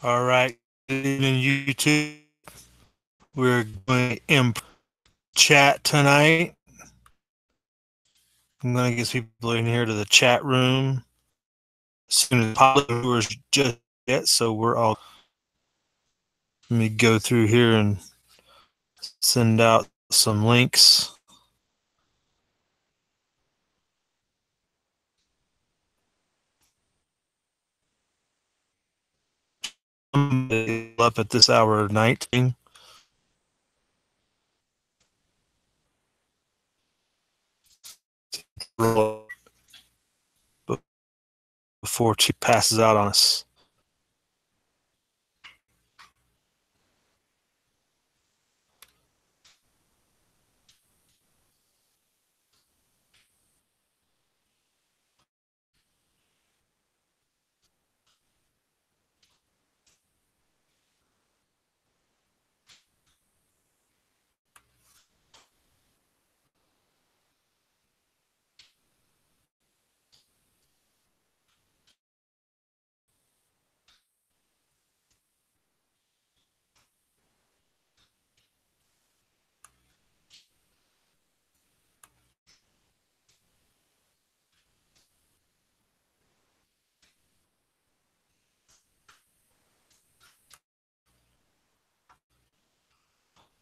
All right, good evening, YouTube. We're going to chat tonight. I'm going to get people in here to the chat room as soon as possible. Viewers just yet, so we're all. Let me go through here and send out some links. Up at this hour of night. Before she passes out on us.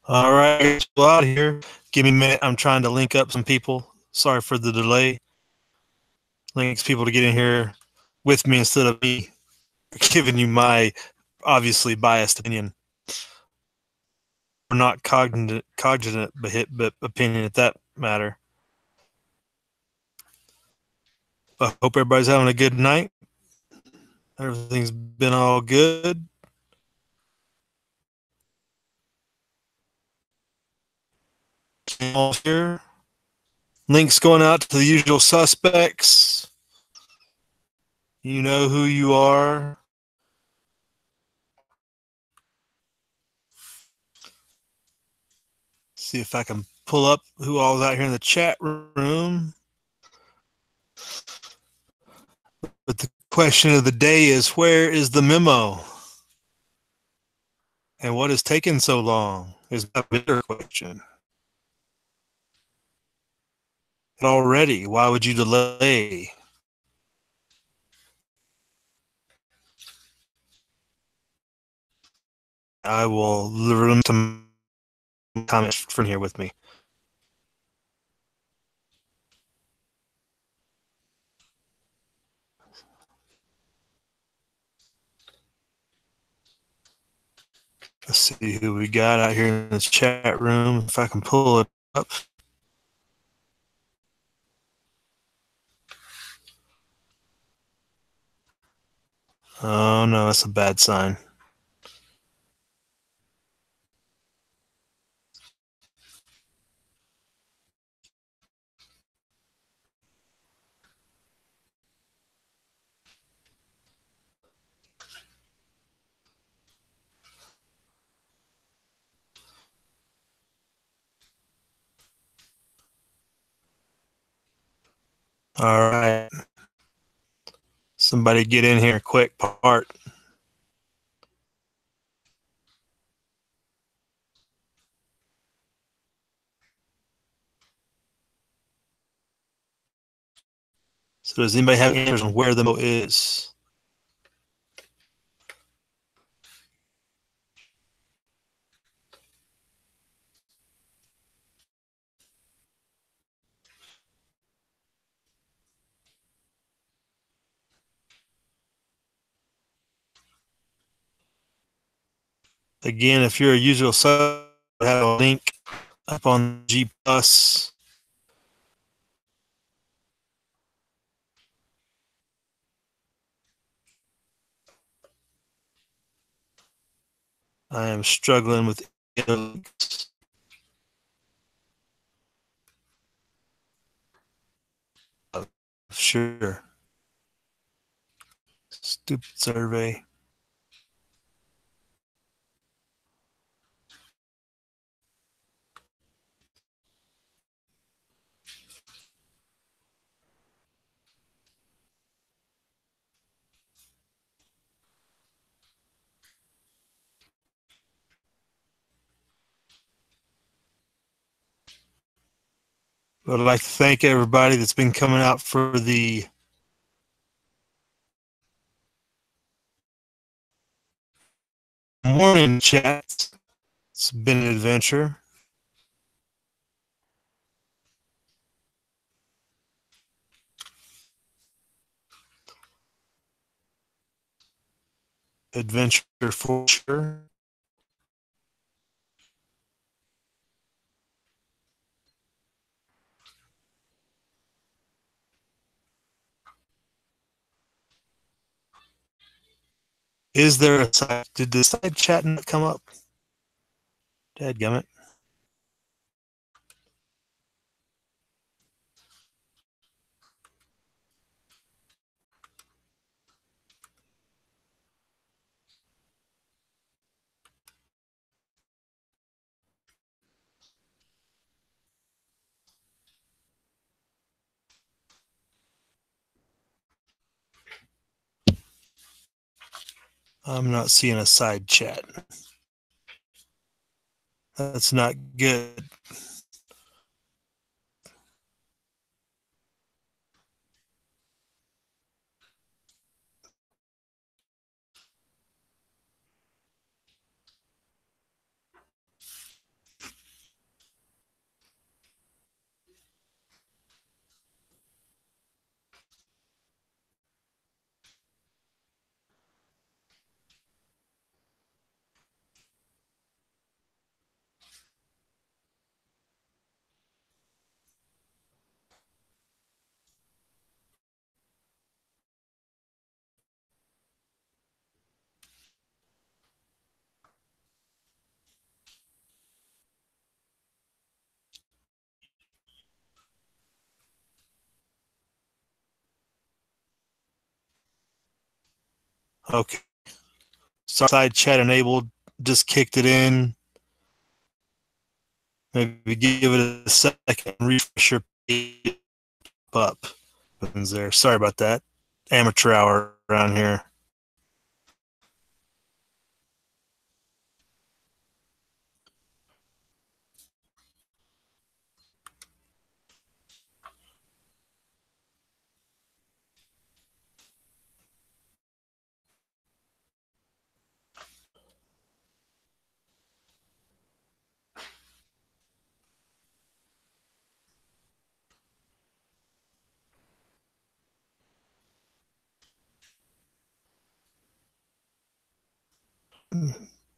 All right, well, out here. Give me a minute. I'm trying to link up some people. Sorry for the delay. Links people to get in here with me instead of me giving you my obviously biased opinion. Or not cognizant but opinion at that matter. I hope everybody's having a good night. Everything's been all good. All here. Links going out to the usual suspects. You know who you are. See if I can pull up who all is out here in the chat room. But the question of the day is, where is the memo? And what has taken so long is a bigger question. Already, why would you delay? I will learn some comments from here with me. Let's see who we got out here in this chat room. If I can pull it up. Oh no, that's a bad sign. All right. Somebody get in here quick, part. So does anybody have answers on where the memo is? Again, if you're a usual sub, I have a link up on G Plus. I am struggling with links. Sure. Stupid survey. I'd like to thank everybody that's been coming out for the morning chats. It's been an adventure. Adventure for sure. Is there a side? Did the side chat not come up? Dadgummit. I'm not seeing a side chat. That's not good. Okay. Side chat enabled. Just kicked it in. Maybe give it a second. Refresh your page up. Buttons there. Sorry about that. Amateur hour around here.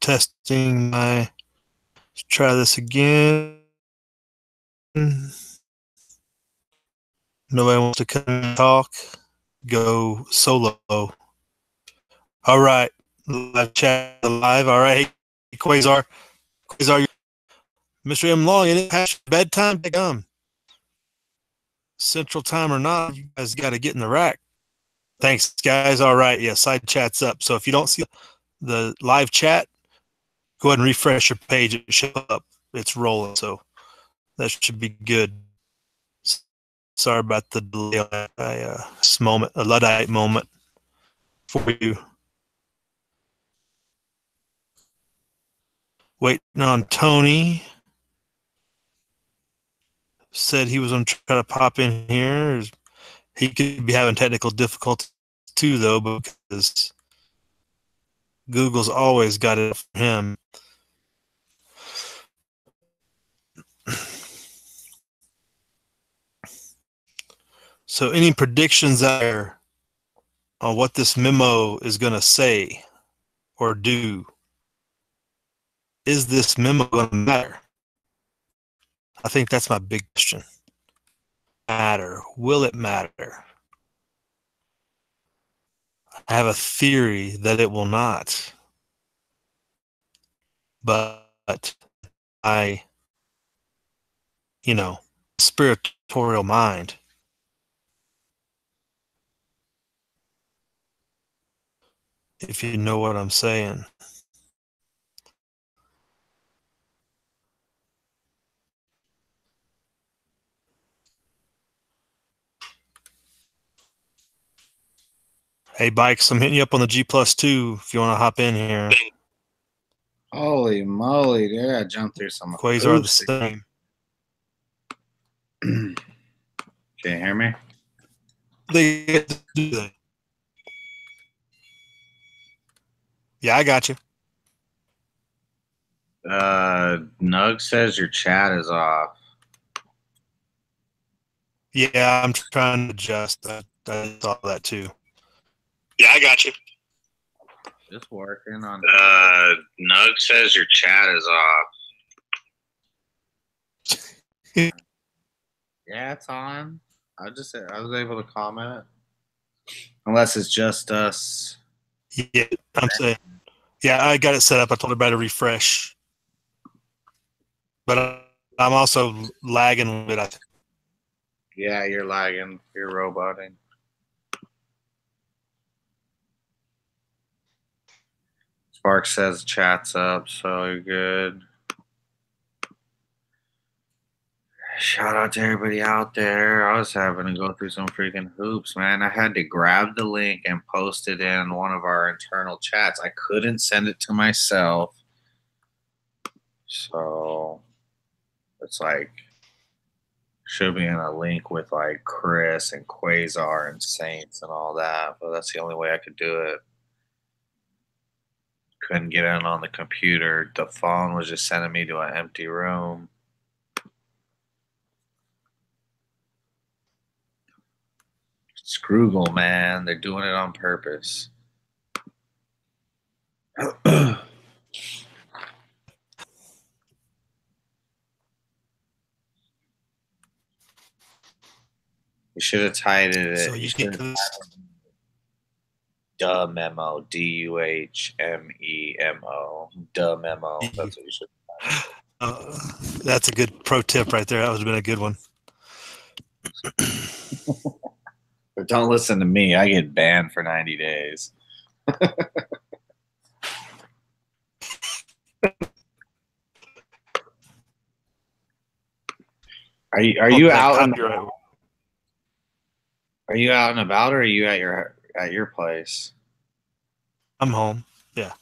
Testing my. Let's try this again. Nobody wants to come and talk. Go solo. All right. Live chat live. All right. Hey, Quasar. Mr. M. Long, it is past bedtime. Central time or not, you guys got to get in the rack. Thanks, guys. All right. Yeah, side chat's up. So if you don't see the live chat, go ahead and refresh your page. It should up. It's rolling. So that should be good. Sorry about the delay. A Luddite moment for you. Waiting on Tony. Said he was going to try to pop in here. He could be having technical difficulties too, though, because Google's always got it for him. So any predictions there on what this memo is going to say or do? Is this memo going to matter? I think that's my big question. Matter? Will it matter? I have a theory that it will not. But spiritual mind. If you know what I'm saying. Hey, Bikes, I'm hitting you up on the G+2 if you want to hop in here. Holy moly, dude, I gotta jump through some Quasar the same. Can you hear me? They get to do that. Yeah, I got you. Nug says your chat is off. Yeah, I'm trying to adjust. I saw that too. Yeah, I got you. Just working on. Nug says your chat is off. Yeah, it's on. I was able to comment. Unless it's just us. Yeah, I'm saying. Yeah, I got it set up. I told everybody to refresh. But I'm also lagging a bit. Yeah, you're lagging. You're roboting. Spark says chat's up, so you're good. Shout out to everybody out there. I was having to go through some freaking hoops, man. I had to grab the link and post it in one of our internal chats. I couldn't send it to myself. So it's like, should be in a link with like Chris and Quasar and Saints and all that. But that's the only way I could do it. Couldn't get in on the computer. The phone was just sending me to an empty room. Scroogle, man. They're doing it on purpose. You should have titled it. So You you should get have titled Memo. DUHMEMO. Memo. That's what you should have. That's a good pro tip right there. That would have been a good one. But don't listen to me. I get banned for 90 days. Are you out and are you out and about, or are you at your place? I'm home. Yeah.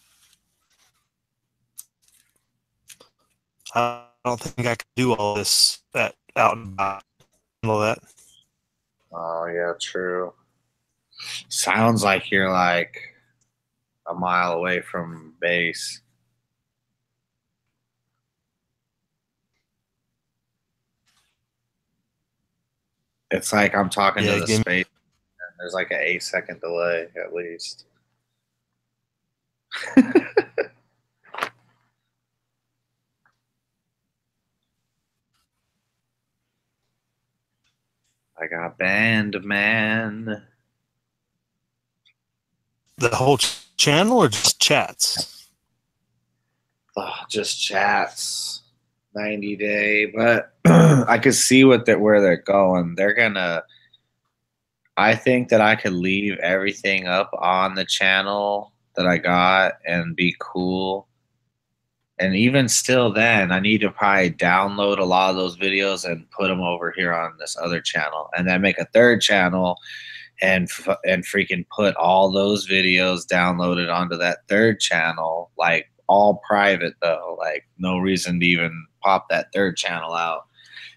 I don't think I could do all this out and about. All that. Oh yeah, true. Sounds like you're like a mile away from base. It's like I'm talking to the space, and there's like an 8-second delay at least. I got banned, man. The whole channel or just chats? Oh, just chats. 90 day, but I could see where they're going. They're gonna. I think that I could leave everything up on the channel that I got and be cool. And even still, then I need to probably download a lot of those videos and put them over here on this other channel, and then make a third channel and freaking put all those videos downloaded onto that third channel, like all private though, like no reason to even pop that third channel out.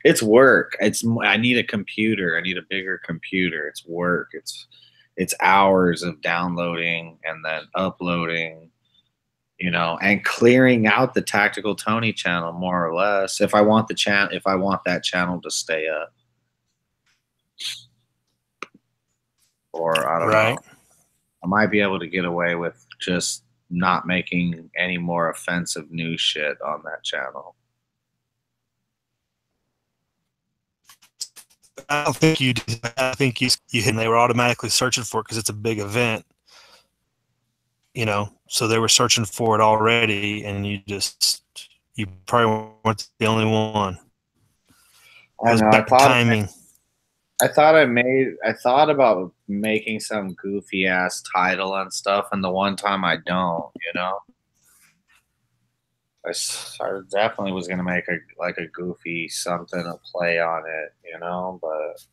It's work. I need a computer. I need a bigger computer. It's work. It's hours of downloading and then uploading, you know, and clearing out the Tactical Tony channel more or less if I want that channel to stay up. Or I don't know. I might be able to get away with just not making any more offensive news shit on that channel. I don't think you did. I think you hit and they were automatically searching for it because it's a big event. You know, so they were searching for it already, and you probably weren't the only one. I know. I thought about making some goofy ass title and stuff, and the one time I don't, you know. I definitely was gonna make a goofy something, a play on it, you know, but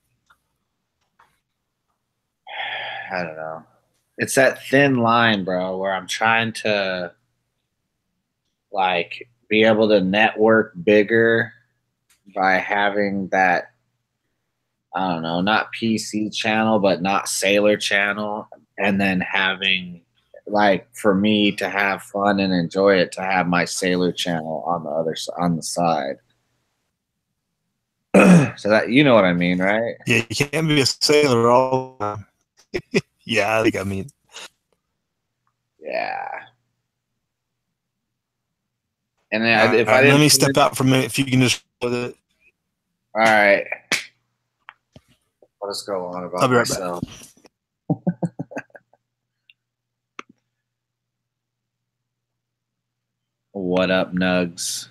I don't know. It's that thin line, bro, where I'm trying to like be able to network bigger by having that I don't know, not PC channel, but not Sailor channel, and then having like for me to have fun and enjoy it to have my Sailor channel on the on the side. So that you know what I mean, right? Yeah, you can't be a sailor all the time. Yeah, I think I mean. Yeah. And All then if I right, let didn't me put step it, out for a minute. If you can just with it, all right, I'll just go on I'll about be right back. myself. What up, Nugs?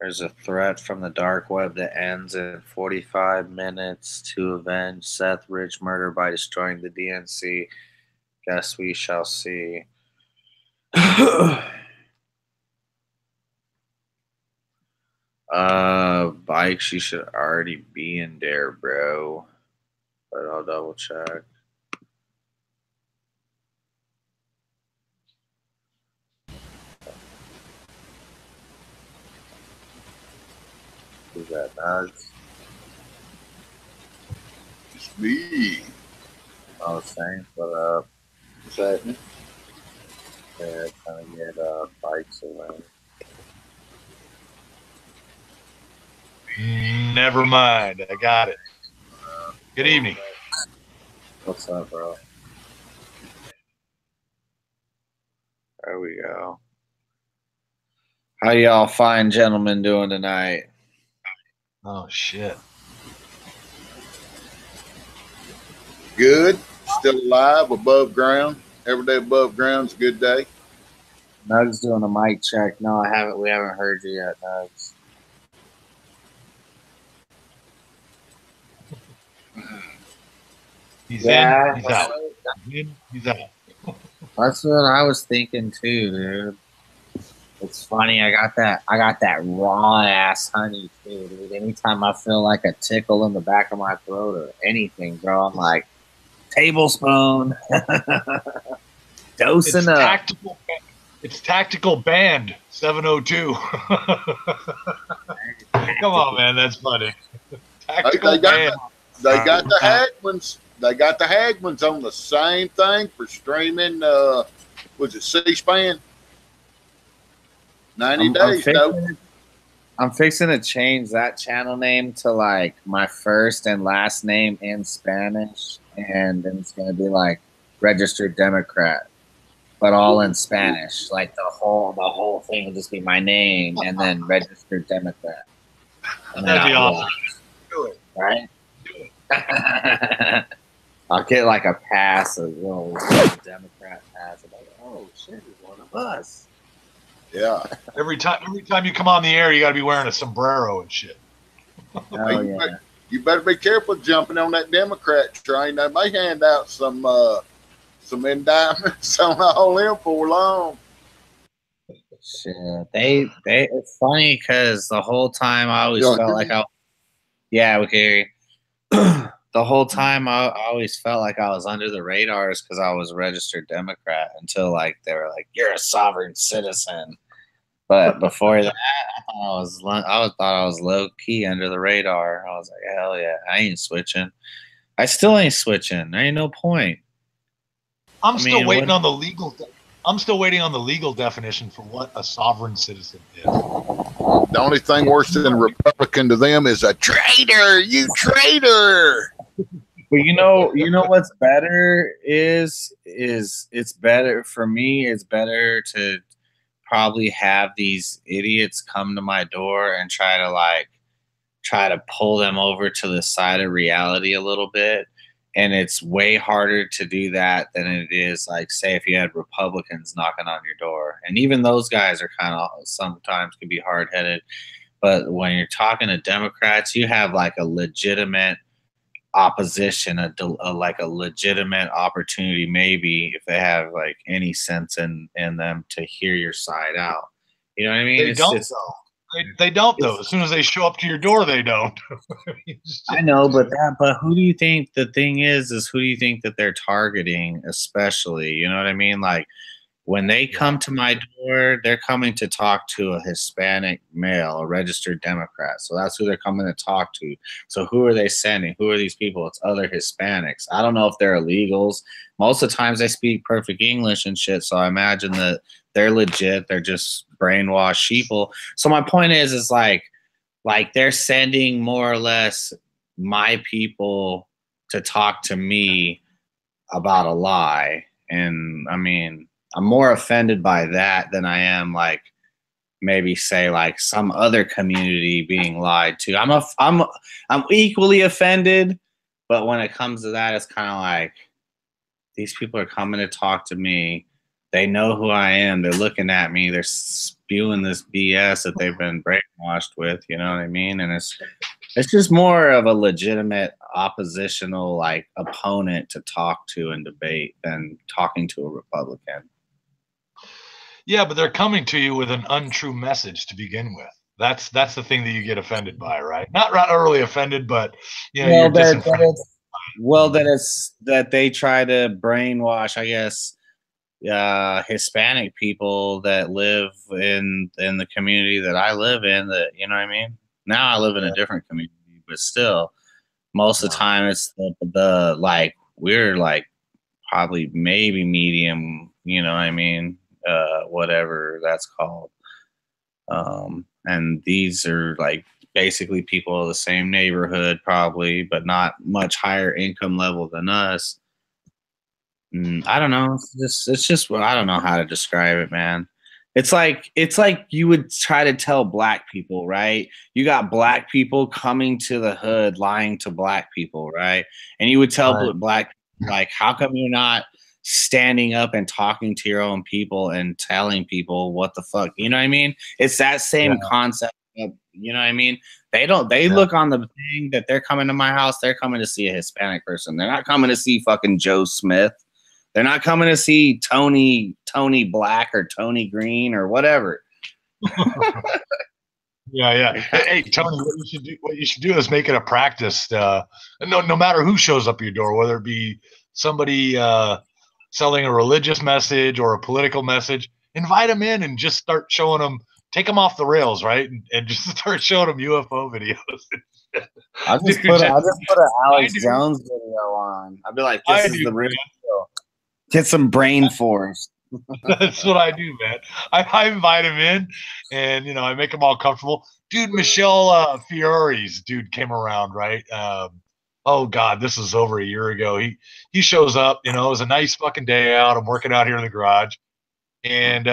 There's a threat from the dark web that ends in 45 minutes to avenge Seth Rich murder by destroying the DNC. Guess we shall see. Bikes, you should already be in there, bro. But I'll double check. Who's that, Nugs? It's me. Oh, thanks. What up? What's happening? Yeah, trying to get bikes away. Never mind. I got it. Good evening. What's up, bro? There we go. How y'all fine gentlemen doing tonight? Oh shit. Good. Still alive, above ground. Every day above ground's a good day. Nugs doing a mic check. No, I haven't. We haven't heard you yet, Nugs. He's in. He's out. He's in. He's out. That's what I was thinking too, dude. It's funny. I got that raw ass honey too, dude. Anytime I feel like a tickle in the back of my throat or anything, bro, I'm like tablespoon, dosing It's up. tactical. It's tactical band 702. Come on, man. That's funny. Tactical They got band. They got the Hagmans. They got the Hagmans on the same thing for streaming. Was it C-SPAN? 90 days. I'm fixing to change that channel name to like my first and last name in Spanish, and then it's gonna be like registered Democrat, but all in Spanish. Like the whole thing will just be my name and then registered Democrat. And That'd be awesome. Do it, right? Do it. I'll get like a pass, a little Democrat pass. I'm like, oh shit, he's one of us. Yeah. Every time you come on the air, you got to be wearing a sombrero and shit. Oh yeah. You better be careful jumping on that Democrat train. They may hand out some indictments on all them for long. Shit, they. It's funny because the whole time I always felt like yeah, we can hear you. The whole time I always felt like I was under the radars because I was a registered Democrat until like they were like, "You're a sovereign citizen." But before that, I thought I was low key under the radar. I was like, "Hell yeah, I ain't switching. I still ain't switching. There ain't no point." I'm still waiting on the legal. I'm still waiting on the legal definition for what a sovereign citizen is. The only thing worse than a Republican to them is a traitor. You traitor. But you know what's better is it's better for me. It's better to probably have these idiots come to my door and try to pull them over to the side of reality a little bit. And it's way harder to do that than it is, like, say, if you had Republicans knocking on your door. And even those guys are kind of sometimes can be hard headed. But when you're talking to Democrats, you have like a legitimate opposition, like a legitimate opportunity, maybe if they have like any sense in them to hear your side out. You know what I mean? They don't though. They don't though. As soon as they show up to your door, they don't. I know, but who do you think the thing is who do you think that they're targeting, especially? You know what I mean? Like when they come to my door, they're coming to talk to a Hispanic male, a registered Democrat. So that's who they're coming to talk to. So who are they sending? Who are these people? It's other Hispanics. I don't know if they're illegals. Most of the times they speak perfect English and shit. So I imagine that they're legit. They're just brainwashed sheeple. So my point is like they're sending more or less my people to talk to me about a lie. And I mean, I'm more offended by that than I am like maybe say like some other community being lied to. I'm equally offended, but when it comes to that, it's kind of like these people are coming to talk to me. They know who I am. They're looking at me. They're spewing this BS that they've been brainwashed with. You know what I mean? And it's just more of a legitimate oppositional like opponent to talk to and debate than talking to a Republican. Yeah, but they're coming to you with an untrue message to begin with. That's the thing that you get offended by, right? Not really offended, but you know, well, you're disenfranchised. That it's that they try to brainwash, I guess, Hispanic people that live in the community that I live in. That, you know what I mean? Now I live in a different community, but still, most of the time it's the like we're like probably maybe medium. You know what I mean? Whatever that's called. And these are like basically people of the same neighborhood, probably, but not much higher income level than us. I don't know. It's just I don't know how to describe it, man. It's like you would try to tell black people, right? You got black people coming to the hood lying to black people, right? And you would tell black like, how come you're not standing up and talking to your own people and telling people what the fuck, you know what I mean? It's that same concept of, you know what I mean? They look on the thing that they're coming to my house, they're coming to see a Hispanic person. They're not coming to see fucking Joe Smith. They're not coming to see Tony Black or Tony Green or whatever. Yeah. Hey, Tony, what you should do is make it a practice. No matter who shows up at your door, whether it be somebody selling a religious message or a political message, invite them in and just start showing them, take them off the rails, right? And just start showing them UFO videos. I'll just put an Alex Jones video on. I'll be like, this is the real deal. Get some brain force. That's what I do, man. I invite him in, and you know, I make them all comfortable. Dude, Michelle Fiore's dude came around, right? Oh God, this was over a year ago. He shows up, you know, it was a nice fucking day out. I'm working out here in the garage, and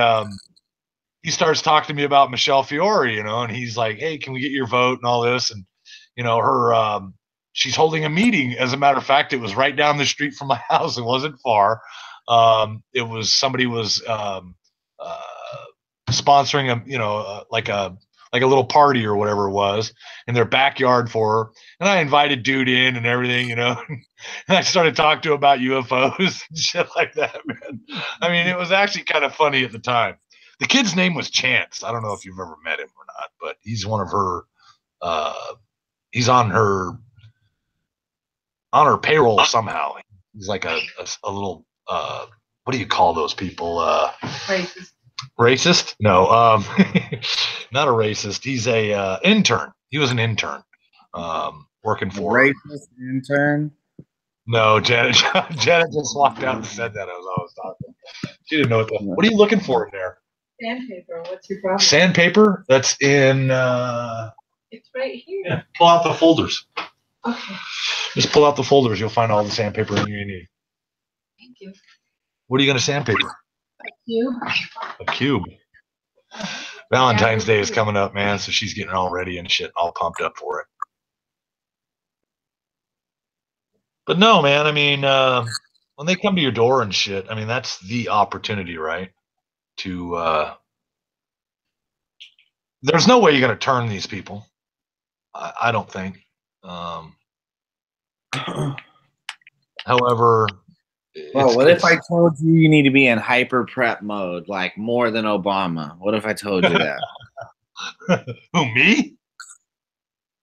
he starts talking to me about Michelle Fiore, you know, and he's like, "Hey, can we get your vote and all this?" And you know, her she's holding a meeting. As a matter of fact, it was right down the street from my house. It wasn't far. It was somebody was sponsoring a, you know, like a little party or whatever it was in their backyard for her. And I invited dude in and everything, you know, and I started talking to him about UFOs and shit like that, man. I mean, it was actually kind of funny at the time. The kid's name was Chance. I don't know if you've ever met him or not, but he's one of her, he's on her payroll somehow. He's like a little, what do you call those people? Racist. Racist? No, not a racist. He's a intern. He was an intern, working for racist intern. No, Janet just walked out and said that as I was talking. She didn't know what are you looking for in there? Sandpaper. What's your problem? Sandpaper? That's in. It's right here. Yeah, pull out the folders. Okay. Just pull out the folders. You'll find all the sandpaper you need. Thank you. What are you going to sandpaper? A cube. A cube. Valentine's Day is coming up, man, so she's getting all ready and shit, all pumped up for it. But no, man, I mean, when they come to your door and shit, I mean, that's the opportunity, right? To there's no way you're going to turn these people. I don't think. However, well, what if I told you you need to be in hyper prep mode, like more than Obama? What if I told you that? Who, me?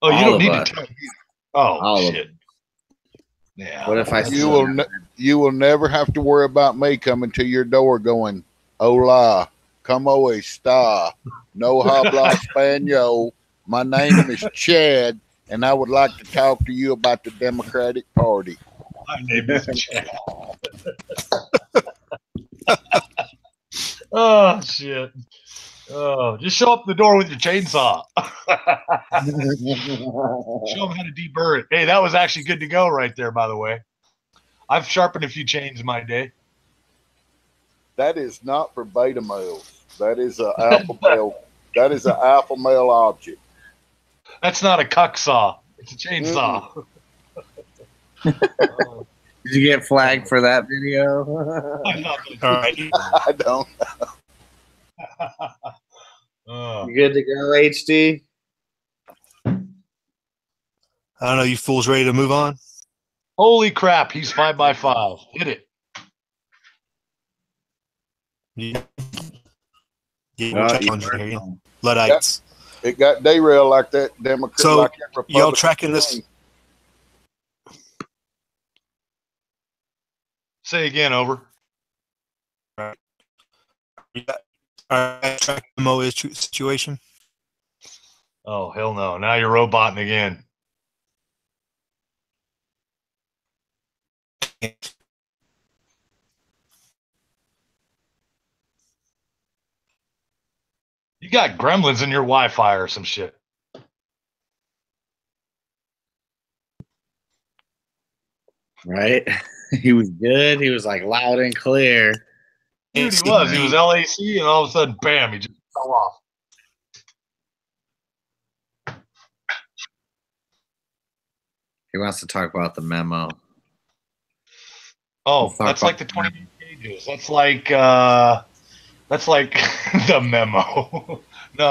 Oh, you All don't of need us. to tell me. Oh, All of shit. Yeah. What if I You will you will never have to worry about me coming to your door going, "Hola, como está? No habla español. My name is Chad, and I would like to talk to you about the Democratic Party." My name is Chad. Oh, shit. Oh, just show up the door with your chainsaw. Show them how to deburr it. Hey, that was actually good to go right there, by the way. I've sharpened a few chains in my day. That is not for beta males. That is an alpha male. That is an alpha male object. That's not a cuck saw. It's a chainsaw. Did you get flagged for that video? I thought All right. I don't. You good to go, HD? I don't know. You fools ready to move on? Holy crap, he's 5x5. Hit it. Yeah. Oh, you Yeah, Luddites. It got derailed like that Democrat. So, like that Republican y'all tracking this? thing. Say again, over. All right, track the Memo situation. Oh, hell no. Now you're roboting again. You got gremlins in your Wi-Fi or some shit. Right? He was good. He was like loud and clear. Dude, he was. He was LAC, and all of a sudden, bam, he just fell off. He wants to talk about the memo. Oh, Let's talk that's about like the 28 pages. That's like the memo. No,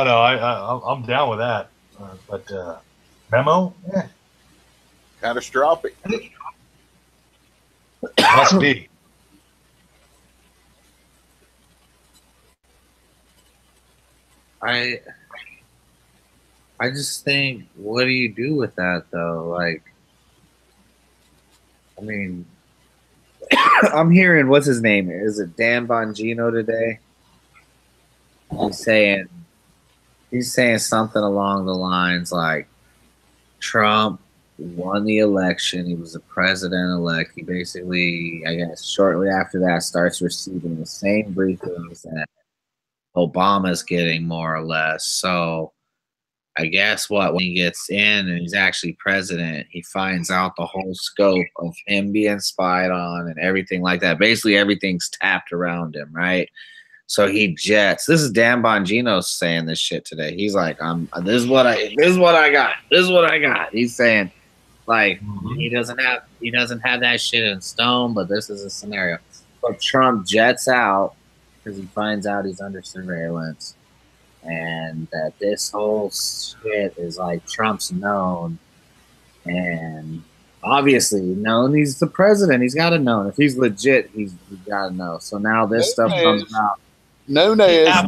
I'm down with that. But memo, Catastrophic. must be. I just think, what do you do with that though? Like, I mean, I'm hearing, what's his name? Is it Dan Bongino today? He's saying something along the lines like Trump won the election. He was the president elect. He basically, I guess, shortly after that starts receiving the same briefings that Obama's getting, more or less. So I guess when he gets in and he's actually president, he finds out the whole scope of him being spied on and everything like that. Basically, everything's tapped around him, right? So he jets. This is Dan Bongino saying this shit today. He's like, this is what I got. He's saying, like, he doesn't have that shit in stone, but this is a scenario. But Trump jets out because he finds out he's under surveillance. And that this whole shit is like Trump's known, and obviously known he's the president. He's got to know. If he's legit, he's got to know. So now this stuff comes out. Nunez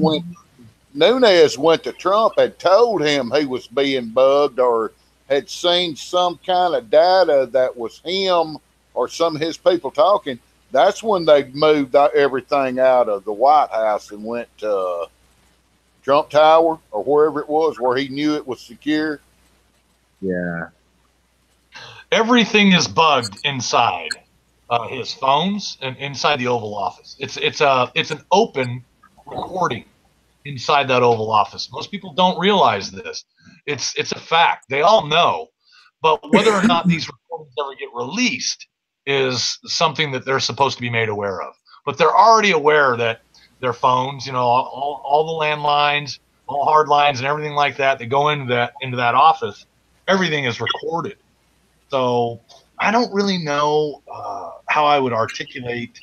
went to Trump and told him he was being bugged or had seen some kind of data that was him or some of his people talking. That's when they moved everything out of the White House and went to Trump Tower or wherever it was where he knew it was secure. Yeah. Everything is bugged inside his phones and inside the Oval Office. It's an open recording inside that Oval Office. Most people don't realize this. It's a fact. They all know. But whether or not these recordings ever get released is something that they're supposed to be made aware of. But they're already aware that their phones, all the landlines, all hard lines and everything like that, they go into that office, everything is recorded. So I don't really know how I would articulate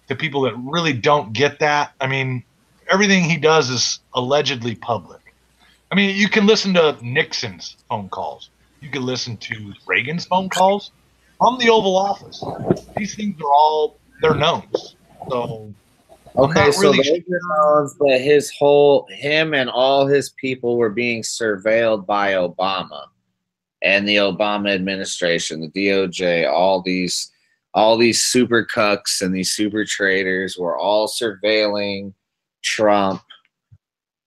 to people that really don't get that. I mean, everything he does is allegedly public. I mean, you can listen to Nixon's phone calls. You can listen to Reagan's phone calls from the Oval Office. These things are they're knowns. So Okay, not so really those are those that him and all his people were being surveilled by Obama and the Obama administration, the DOJ, all these super cucks and these super traders were all surveilling Trump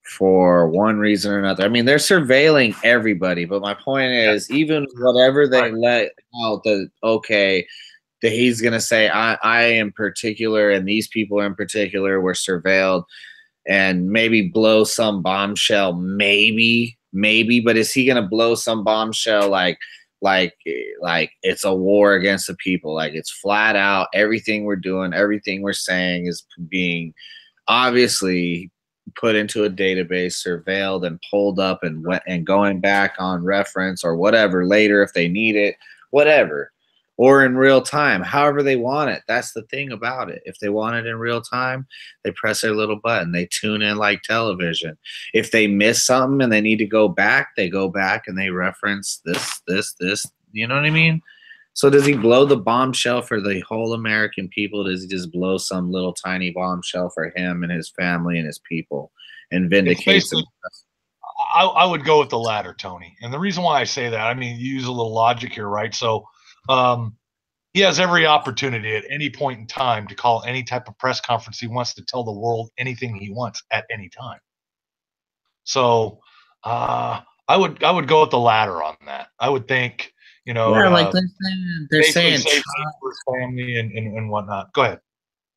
for one reason or another. I mean, they're surveilling everybody, but my point is, even whatever they let out, that he's going to say, I in particular, and these people in particular were surveilled, and maybe blow some bombshell, maybe, but is he going to blow some bombshell like it's a war against the people? Like it's flat out, everything we're doing, everything we're saying is being obviously put into a database, surveilled and pulled up and going back on reference or whatever later if they need it, whatever. Or in real time, however they want it. That's the thing about it. If they want it in real time, they press their little button. They tune in like television. If they miss something and they need to go back, they go back and they reference this. You know what I mean? So does he blow the bombshell for the whole American people? Does he just blow some little tiny bombshell for him and his family and his people and vindicate them? I would go with the latter, Tony. And the reason why I say that, I mean, you use a little logic here, right? So he has every opportunity at any point in time to call any type of press conference he wants to tell the world anything he wants at any time. So I would go with the latter on that. I would think, like they're saying Trump for his family and whatnot. Go ahead.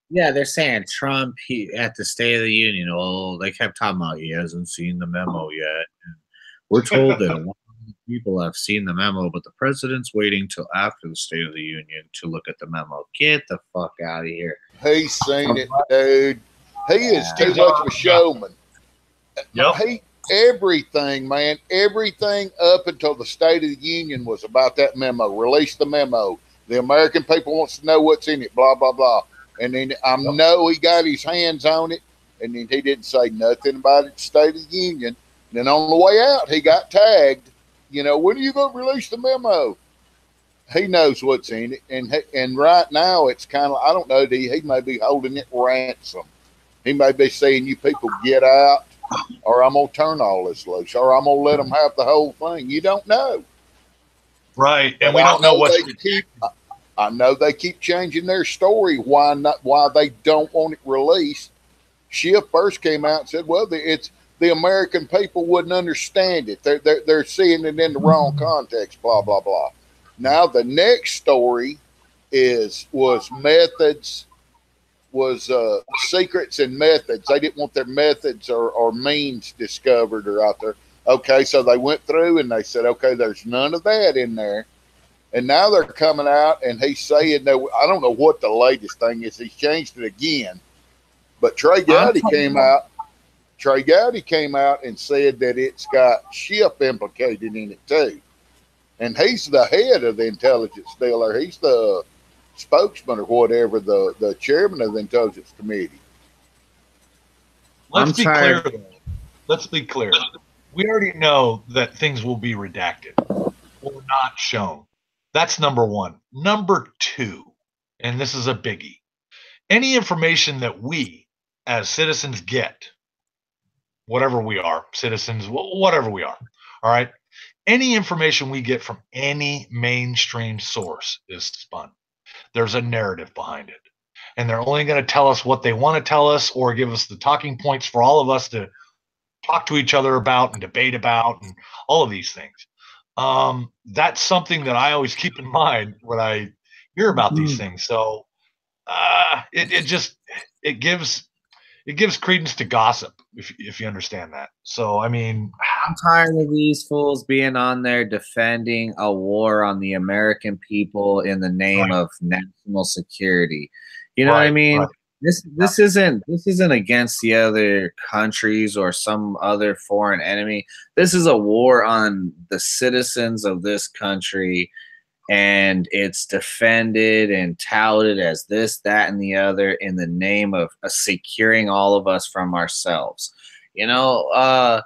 Yeah, they're saying Trump at the State of the Union. Oh, they kept talking about he hasn't seen the memo yet. And we're told that a lot of people have seen the memo, but the president's waiting till after the State of the Union to look at the memo. Get the fuck out of here. He's seen it, dude. He is too much of a showman. Yep. Everything, man, everything up until the State of the Union was about that memo. Release the memo. The American people wants to know what's in it, blah, blah, blah. And then I know he got his hands on it, and then he didn't say nothing about it at the State of the Union. And then on the way out, he got tagged. When are you going to release the memo? He knows what's in it. And right now, it's kind of, I don't know, he may be holding it ransom. He may be saying, you people get out, or I'm going to turn all this loose, or I'm going to let them have the whole thing. You don't know. Right. And we don't know what's I know they keep changing their story why they don't want it released. Schiff first came out and said, well, it's the American people wouldn't understand it. They're seeing it in the wrong context, blah, blah, blah. Now the next story was secrets and methods. They didn't want their methods or means discovered or out there. Okay, so they went through and they said, okay, there's none of that in there. And now they're coming out and he's saying, no, I don't know what the latest thing is. He's changed it again. But Trey Gowdy came out and said that it's got Schiff implicated in it too. And he's the head of the intelligence deal, or he's the spokesman or whatever, the chairman of the intelligence committee. Let's be clear, though. Let's be clear. We already know that things will be redacted or not shown. That's number one. Number two, and this is a biggie, any information that we as citizens get, whatever we are, citizens, whatever we are, all right, any information we get from any mainstream source is spun. There's a narrative behind it. And they're only going to tell us what they want to tell us or give us the talking points for all of us to talk to each other about and debate about and all of these things. That's something that I always keep in mind when I hear about these things. So it gives credence to gossip, if you understand that. So I mean, I'm tired of these fools being on there defending a war on the American people in the name of national security. You know what I mean? Right. This isn't against the other countries or some other foreign enemy. This is a war on the citizens of this country, and it's defended and touted as this, that, and the other in the name of securing all of us from ourselves. Enough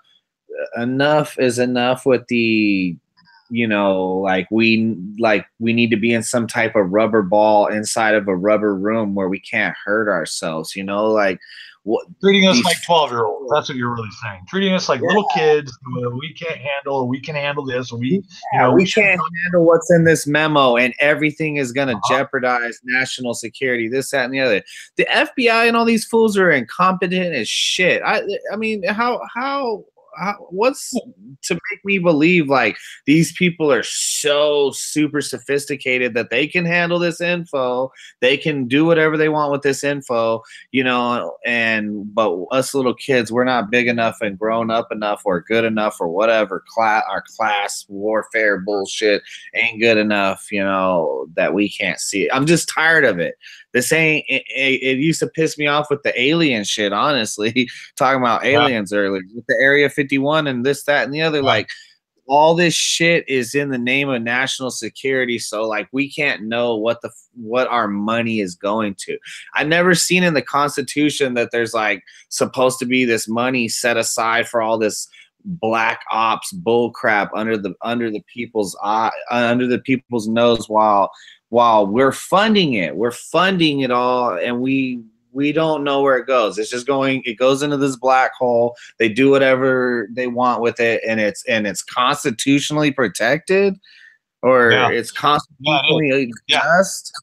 is enough with the like we need to be in some type of rubber ball inside of a rubber room where we can't hurt ourselves, like what treating us these like 12-year-olds. That's what you're really saying. Treating us like little kids who we can't handle, or we can handle this, or we can't handle what's in this memo, and everything is going to jeopardize national security, this, that, and the other. The FBI and all these fools are incompetent as shit. I mean, how what's to make me believe like these people are so super sophisticated that they can handle this info, they can do whatever they want with this info, but us little kids, we're not big enough and grown up enough or good enough or whatever, our class warfare bullshit ain't good enough, that we can't see it. I'm just tired of it. This ain't it used to piss me off with the alien shit, honestly, talking about aliens earlier with the Area 51 and this, that, and the other. Like, all this shit is in the name of national security, so like we can't know what our money is going to. I've never seen in the Constitution that there's like supposed to be this money set aside for all this black ops bull crap under the people's eye, under the people's nose, while we're funding it all, and we don't know where it goes. It goes into this black hole. They do whatever they want with it, and it's constitutionally protected, or it's constitutionally just.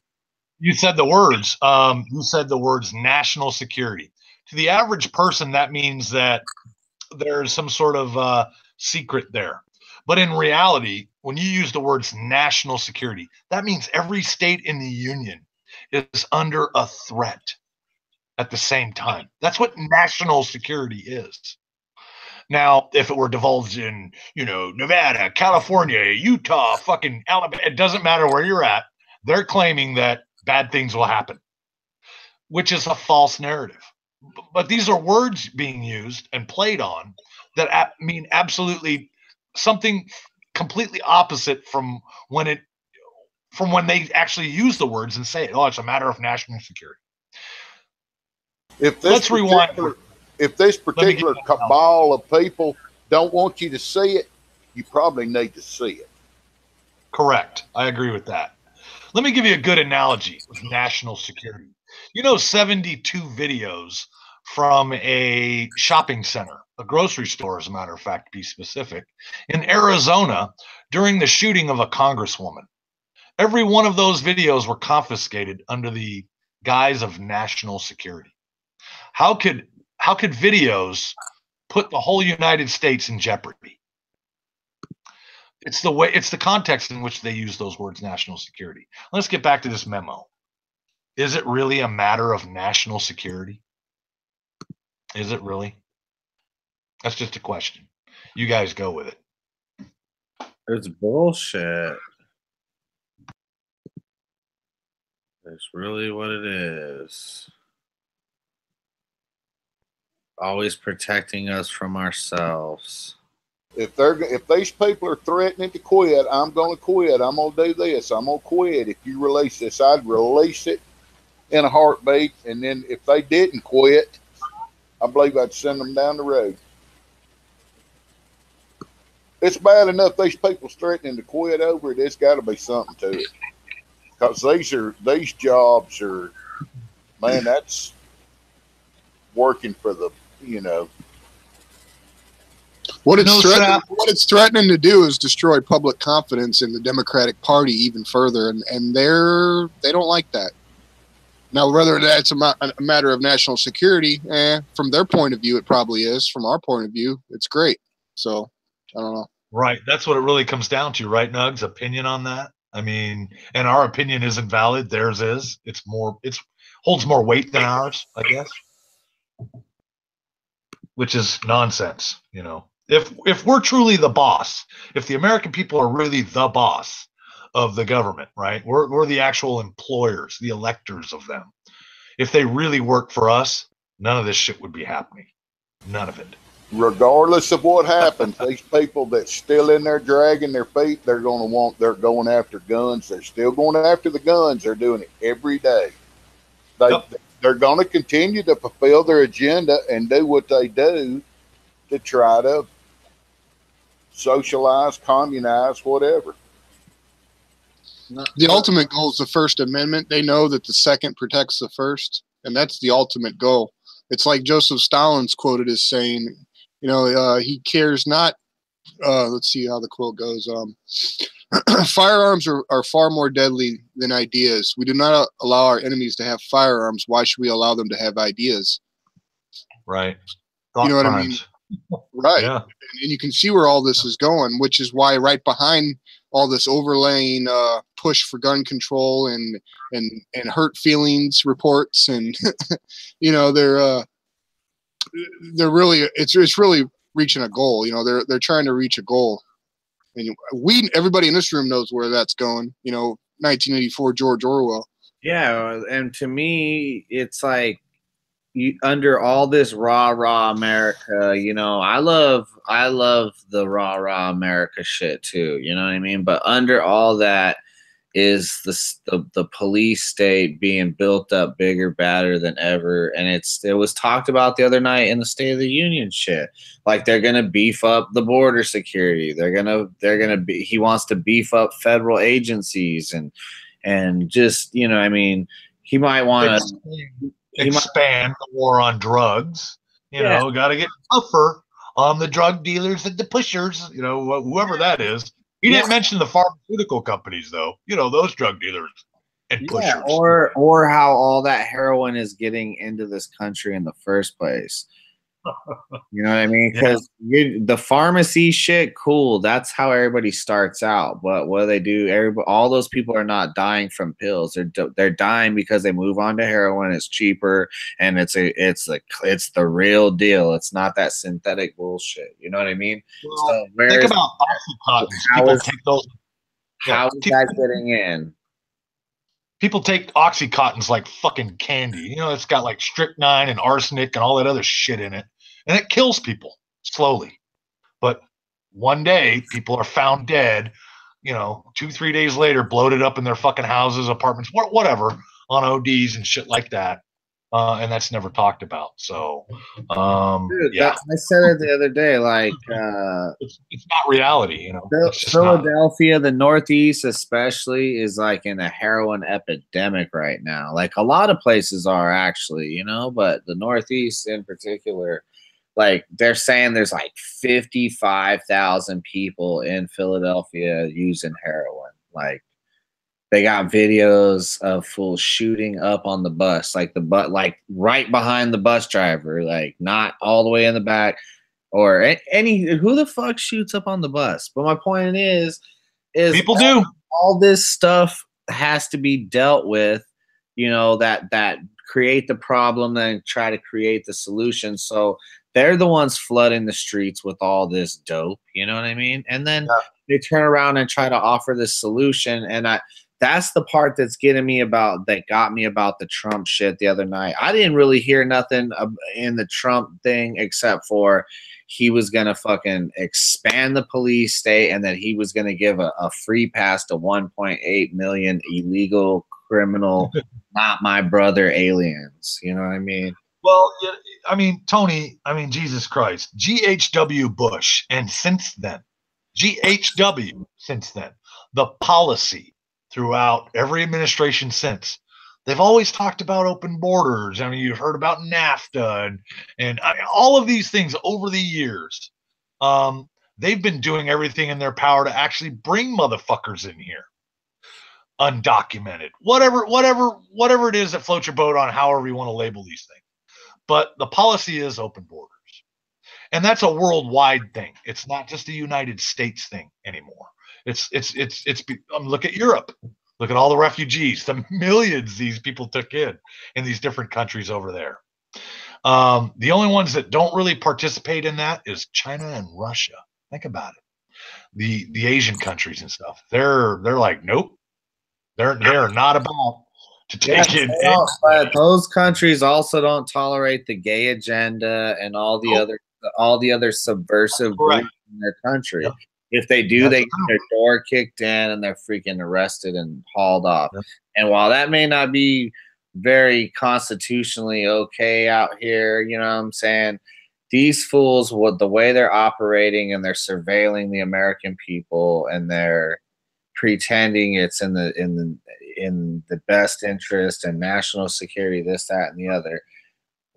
You said the words. You said the words national security. To the average person, that means that there's some sort of secret there. But in reality, when you use the words national security, that means every state in the union is under a threat at the same time. That's what national security is. Now, if it were divulged in, Nevada, California, Utah, fucking Alabama, it doesn't matter where you're at, they're claiming that bad things will happen, which is a false narrative. But these are words being used and played on that mean absolutely something completely opposite from when they actually use the words and say it. Oh, it's a matter of national security. Let's rewind. If this particular cabal of people don't want you to see it, you probably need to see it. Correct. I agree with that. Let me give you a good analogy with national security. 72 videos from a shopping center, a grocery store, as a matter of fact, to be specific, in Arizona during the shooting of a congresswoman. Every one of those videos were confiscated under the guise of national security. How could videos put the whole United States in jeopardy? It's the context in which they use those words, national security. Let's get back to this memo. Is it really a matter of national security? Is it really? That's just a question. You guys go with it. It's bullshit. It's really what it is. Always protecting us from ourselves. If these people are threatening to quit, I'm going to quit. I'm going to do this. I'm going to quit. If you release this, I'd release it in a heartbeat. And then if they didn't quit, I believe I'd send them down the road. It's bad enough these people's threatening to quit over it. There's got to be something to it. Because these jobs are, man, that's working for the, What it's threatening to do is destroy public confidence in the Democratic Party even further, and they don't like that. Now, whether that's a matter of national security, from their point of view, it probably is. From our point of view, it's great. So, I don't know. Right. That's what it really comes down to, right, Nugs? Opinion on that? I mean, and our opinion isn't valid. Theirs is. It holds more weight than ours, I guess. Which is nonsense, If we're truly the boss, if the American people are really the boss of the government, right? We're the actual employers, the electors of them. If they really work for us, none of this shit would be happening. None of it. Regardless of what happens, these people that's still in there dragging their feet, they're going after guns. They're still going after the guns. They're doing it every day. They're going to continue to fulfill their agenda and do what they do to try to socialize, communize, whatever. The ultimate goal is the First Amendment. They know that the second protects the first, and that's the ultimate goal. It's like Joseph Stalin's quoted as saying, he cares not. Let's see how the quote goes. Firearms are far more deadly than ideas. We do not allow our enemies to have firearms. Why should we allow them to have ideas? Right. You know what I mean? Right. Yeah. And you can see where all this is going, which is why right behind all this overlaying push for gun control and hurt feelings reports, and they're really it's really reaching a goal. They're trying to reach a goal, and everybody in this room knows where that's going. 1984 George Orwell. Yeah, and to me, it's like under all this rah America, I love the rah America shit too. You know what I mean? But under all that is the police state being built up bigger, badder than ever, and it was talked about the other night in the State of the Union shit. Like they're gonna beef up the border security. He wants to beef up federal agencies and just he might want to expand the war on drugs. Got to get tougher on the drug dealers and the pushers. Whoever that is. He didn't mention the pharmaceutical companies, though. Those drug dealers and pushers. Or how all that heroin is getting into this country in the first place. You know what I mean? Because the pharmacy shit, cool. That's how everybody starts out. But what do they do? All those people are not dying from pills. They're dying because they move on to heroin. It's cheaper, and it's the real deal. It's not that synthetic bullshit. You know what I mean? Well, think about OxyContin. People take those. How is that getting in? People take Oxycontins like fucking candy. It's got like strychnine and arsenic and all that other shit in it. And it kills people slowly. But one day, people are found dead, 2-3 days later, bloated up in their fucking houses, apartments, whatever, on ODs and shit like that. And that's never talked about. So, dude, I said it the other day. Like, it's not reality. Philadelphia, the Northeast especially, is like in a heroin epidemic right now. Like a lot of places are actually, but the Northeast in particular, like they're saying there's like 55,000 people in Philadelphia using heroin. Like, they got videos of fools shooting up on the bus, like right behind the bus driver, like not all the way in the back, or who the fuck shoots up on the bus? But my point is people do. All this stuff has to be dealt with, that create the problem, then try to create the solution. So they're the ones flooding the streets with all this dope, you know what I mean? And then they turn around and try to offer this solution, and that's the part that got me about the Trump shit the other night. I didn't really hear nothing in the Trump thing except for he was going to fucking expand the police state, and that he was going to give a free pass to 1.8 million illegal criminal, not my brother aliens. You know what I mean? Well, Tony, Jesus Christ. GHW Bush, and since then, the policy throughout every administration since, they've always talked about open borders. You've heard about NAFTA and all of these things over the years. They've been doing everything in their power to actually bring motherfuckers in here, undocumented, whatever it is that floats your boat on, however you want to label these things. But the policy is open borders, and that's a worldwide thing. It's not just a United States thing anymore. It's look at Europe. Look at all the refugees, the millions these people took in these different countries over there. The only ones that don't really participate in that is China and Russia. Think about it. The Asian countries and stuff. They're like, nope. They're not about to take it. But those countries also don't tolerate the gay agenda and all the other subversive groups in their country. Yep. If they do, they get their door kicked in and they're freaking arrested and hauled off. Yep. And while that may not be very constitutionally okay out here, you know what I'm saying, these fools, what the way they're operating and they're surveilling the American people and they're pretending it's in the best interest and national security, this, that, and the other.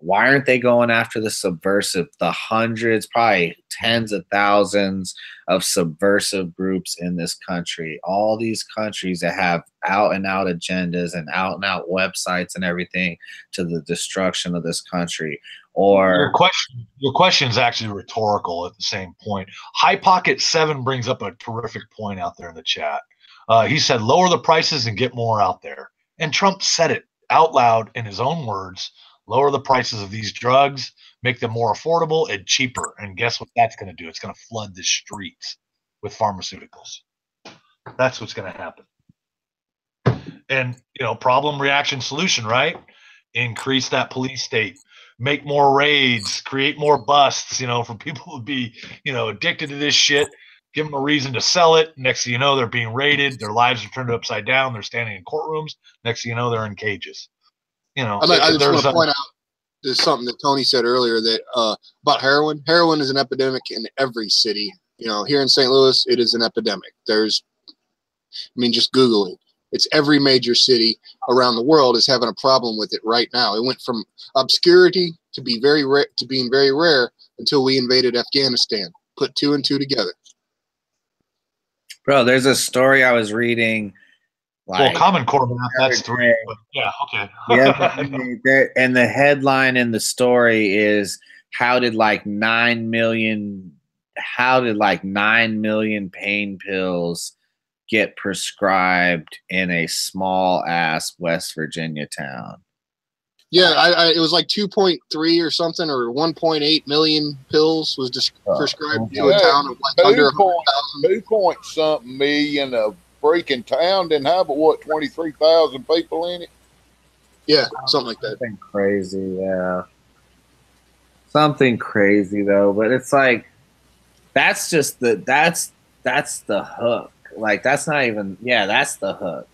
Why aren't they going after the subversive, the hundreds, probably tens of thousands of subversive groups in this country? All these countries that have out and out agendas and out websites and everything to the destruction of this country. Or your question is actually rhetorical at the same point. High Pocket 7 brings up a terrific point out there in the chat. He said, lower the prices and get more out there. And Trump said it out loud in his own words. Lower the prices of these drugs, make them more affordable and cheaper. And guess what that's going to do? It's going to flood the streets with pharmaceuticals. That's what's going to happen. And, problem, reaction, solution, right? Increase that police state, make more raids, create more busts, for people to be, addicted to this shit. Give them a reason to sell it. Next thing you know, they're being raided. Their lives are turned upside down. They're standing in courtrooms. Next thing you know, they're in cages. I just want to point out there's something that Tony said earlier that about heroin. Heroin is an epidemic in every city. Here in St. Louis, it is an epidemic. Just Google it. It's every major city around the world is having a problem with it right now. It went from obscurity to being very rare until we invaded Afghanistan. Put 2 and 2 together. Bro, there's a story I was reading. Common Core, that's 3. But yeah, okay. Yeah, and the headline in the story is how did 9 million pain pills get prescribed in a small ass West Virginia town? Yeah, it was 2.3 or something, or 1.8 million pills was prescribed to a town of under 100,000. 2 point something million of freaking town didn't have but 23,000 people in it. Yeah, something like that. Something crazy, yeah. Something crazy though, but it's that's just that's the hook. That's not even that's the hook.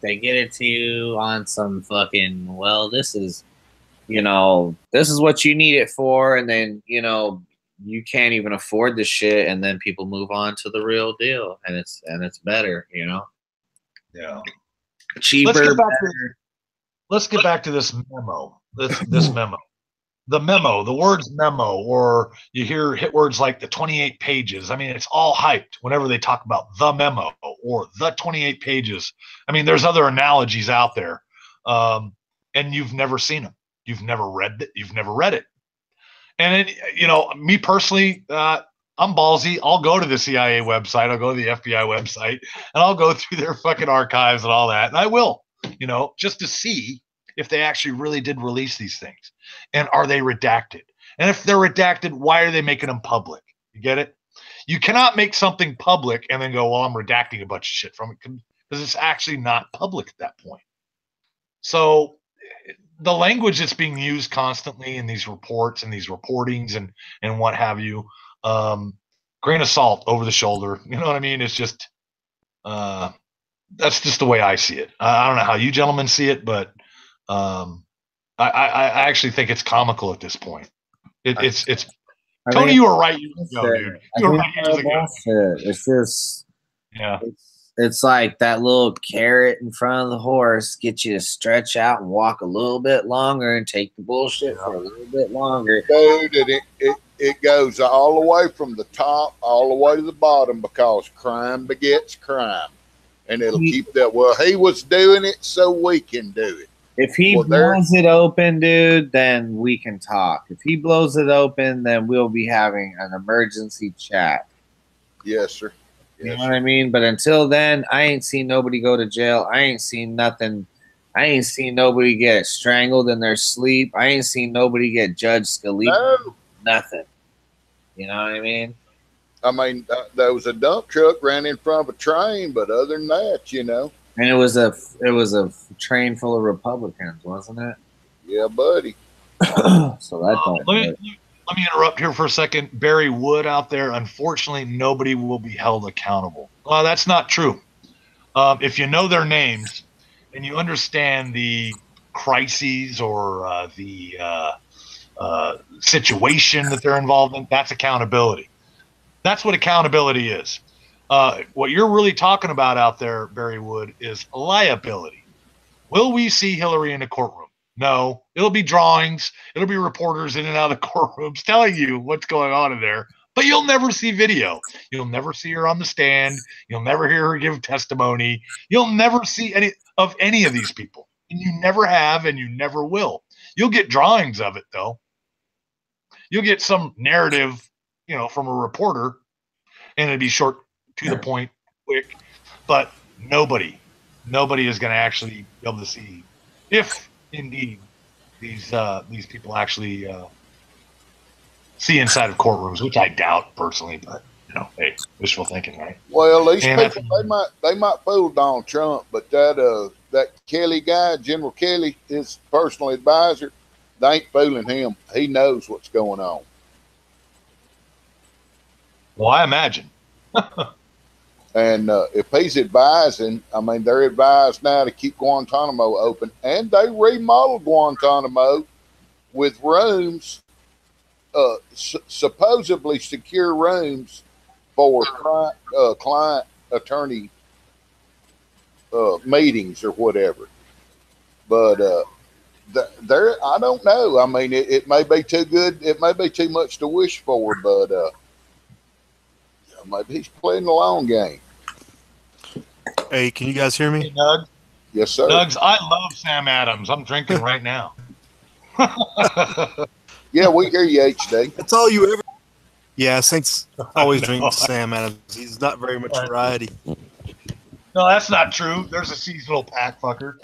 They get it to you on some fucking this is this is what you need it for, and then you can't even afford the shit, and then people move on to the real deal, and it's better, Yeah. Cheaper. Let's get back to this memo. This memo. The memo, the words memo, or you hear hit words like the 28 pages. It's all hyped whenever they talk about the memo or the 28 pages. There's other analogies out there, and you've never seen them. You've never read it. You've never read it. And me personally, I'm ballsy. I'll go to the CIA website. I'll go to the FBI website, and I'll go through their fucking archives and all that. And I will, just to see if they actually really did release these things. And are they redacted? And if they're redacted, why are they making them public? You get it? You cannot make something public and then go, well, I'm redacting a bunch of shit from it, because it's actually not public at that point. So the language that's being used constantly in these reports and these reportings and what have you, grain of salt over the shoulder. You know what I mean? It's just, that's just the way I see it. I don't know how you gentlemen see it, but I actually think it's comical at this point. It's Tony, you were right. You go, dude. You were right. It's just It's like that little carrot in front of the horse gets you to stretch out and walk a little bit longer and take the bullshit for a little bit longer. Dude, it goes all the way from the top all the way to the bottom, because crime begets crime. And it'll keep that. Well, he was doing it, so we can do it. If he blows it open, dude, then we can talk. If he blows it open, then we'll be having an emergency chat. Yes, sir. You know what I mean? But until then, I ain't seen nobody go to jail. I ain't seen nothing. I ain't seen nobody get strangled in their sleep. I ain't seen nobody get Judge Scalia. No. Nothing. You know what I mean? There was a dump truck ran in front of a train, but other than that, And it was a train full of Republicans, wasn't it? Yeah, buddy. So that don't let me interrupt here for a second. Barry Wood out there, unfortunately, nobody will be held accountable. Well, that's not true. If you know their names and you understand the crises or the situation that they're involved in. That's accountability. That's what accountability is. What you're really talking about out there, Barry Wood, is liability. Will we see Hillary in a courtroom? No. It'll be drawings. It'll be reporters in and out of the courtrooms telling you what's going on in there. But you'll never see video. You'll never see her on the stand. You'll never hear her give testimony. You'll never see any of these people. And you never have, and you never will. You'll get drawings of it, though. You'll get some narrative, from a reporter, and it'd be short, to the point, quick. But nobody is going to actually be able to see if indeed these people actually see inside of courtrooms, which I doubt personally. But hey, wishful thinking, right? Well, these people they might fool Donald Trump, but that Kelly guy, General Kelly, his personal advisor, they ain't fooling him. He knows what's going on. Well, I imagine. And if he's advising, I mean, they're advised now to keep Guantanamo open, and they remodeled Guantanamo with rooms, supposedly secure rooms for client attorney meetings or whatever. But I don't know. I mean, it may be too good. It may be too much to wish for, but maybe he's playing the long game. Hey, can you guys hear me? Hey, Doug. Yes, sir. Nugs, I love Sam Adams. I'm drinking right now. Yeah, we hear you, HD. That's all you ever. Yeah, Saints always drink Sam Adams. He's not very much variety. No, that's not true. There's a seasonal pack fucker.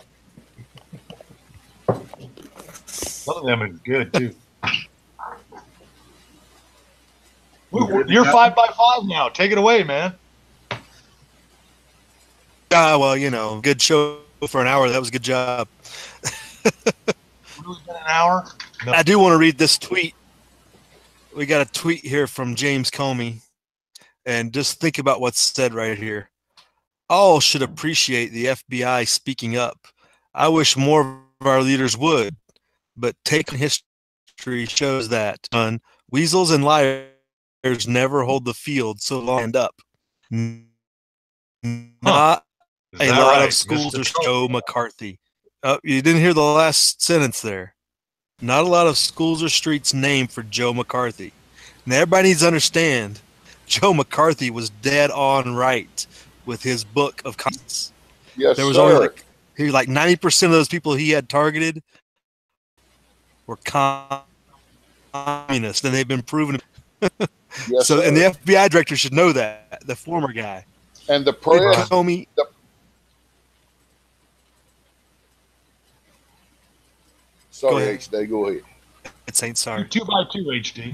One of them is good too. You're 5x5 now. Take it away, man. Well, good show for an hour. That was a good job. Really been an hour? No. I do want to read this tweet. We got a tweet here from James Comey, and just think about what's said right here. All should appreciate the FBI speaking up. I wish more of our leaders would, but taking history shows that weasels and liars never hold the field so long and up. Not a lot of schools are Joe McCarthy. You didn't hear the last sentence there. Not a lot of schools or streets named for Joe McCarthy. Now everybody needs to understand, Joe McCarthy was dead on right with his book of conscience. Yes, there was sir. only like 90% of those people he had targeted were communists, and they've been proven. Yes, so, sir. and the FBI director should know that, the former guy. And the press. Comey. Sorry, HD, go ahead. It ain't sorry. 2x2 HD.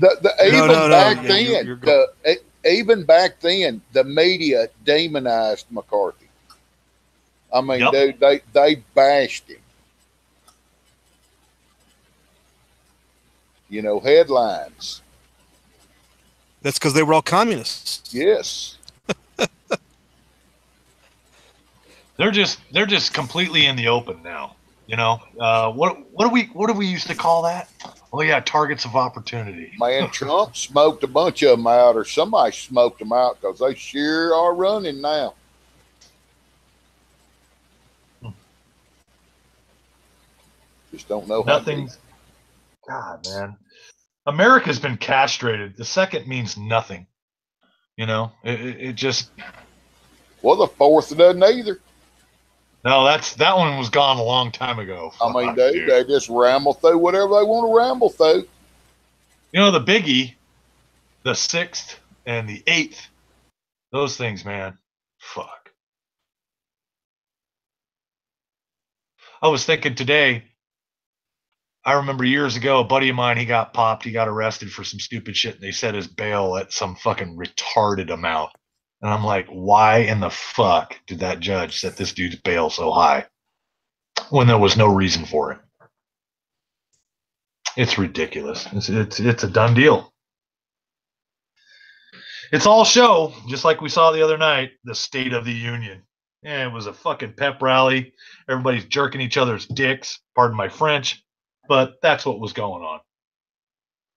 Even back then, the media demonized McCarthy. I mean, dude, they bashed him. Headlines. That's because they were all communists. Yes. They're just completely in the open now. What do we used to call that? Oh yeah, targets of opportunity. Man, Trump smoked a bunch of them out, or somebody smoked them out, because they sure are running now. Just don't know. Nothing's. God, man, America's been castrated. The second means nothing. It just. Well, the fourth doesn't either. No, that one was gone a long time ago. I mean, they just ramble through whatever they want to ramble through. The biggie, the 6th and the 8th, those things, man, fuck. I was thinking today, I remember years ago, a buddy of mine, he got popped, he got arrested for some stupid shit, and they set his bail at some fucking retarded amount. And I'm like, why in the fuck did that judge set this dude's bail so high when there was no reason for it? It's ridiculous. It's a done deal. It's all show, just like we saw the other night, the State of the Union. Yeah, it was a fucking pep rally. Everybody's jerking each other's dicks, pardon my French, but that's what was going on.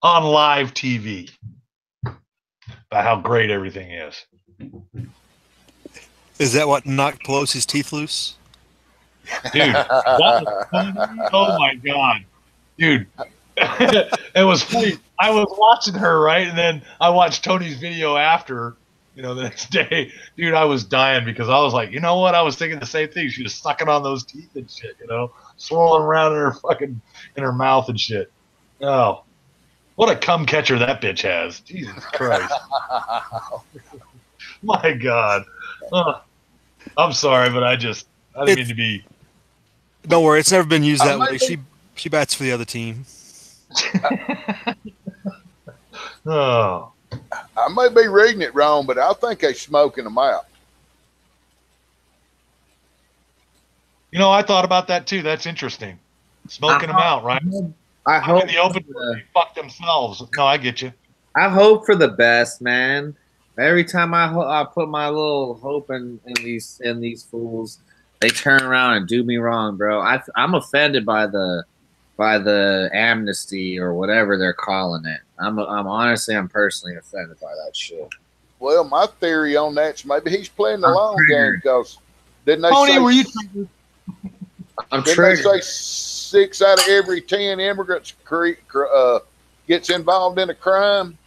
on live TV about how great everything is. Is that what knocked Pelosi's teeth loose? Dude, that was funny. Oh my God. Dude, it was funny. I was watching her, right? And then I watched Tony's video after, the next day. Dude, I was dying because I was like, you know what? I was thinking the same thing. She was sucking on those teeth and shit, swirling around in her mouth and shit. Oh, what a cum catcher that bitch has. Jesus Christ. My God. I'm sorry, but I didn't mean to be. Don't worry, it's never been used that way. She bats for the other team. Oh. I may be reading it wrong, but I think they're smoking them out. I thought about that too. That's interesting. Smoking them out, right? I hope in the open, they fuck themselves. No, I get you. I hope for the best, man. Every time I put my little hope in these fools, they turn around and do me wrong, bro. I'm offended by the amnesty or whatever they're calling it. I'm personally offended by that shit. Well, my theory on that's maybe he's playing the long game because didn't they Tony, say? Were you? Didn't they say 6 out of every 10 immigrants gets involved in a crime?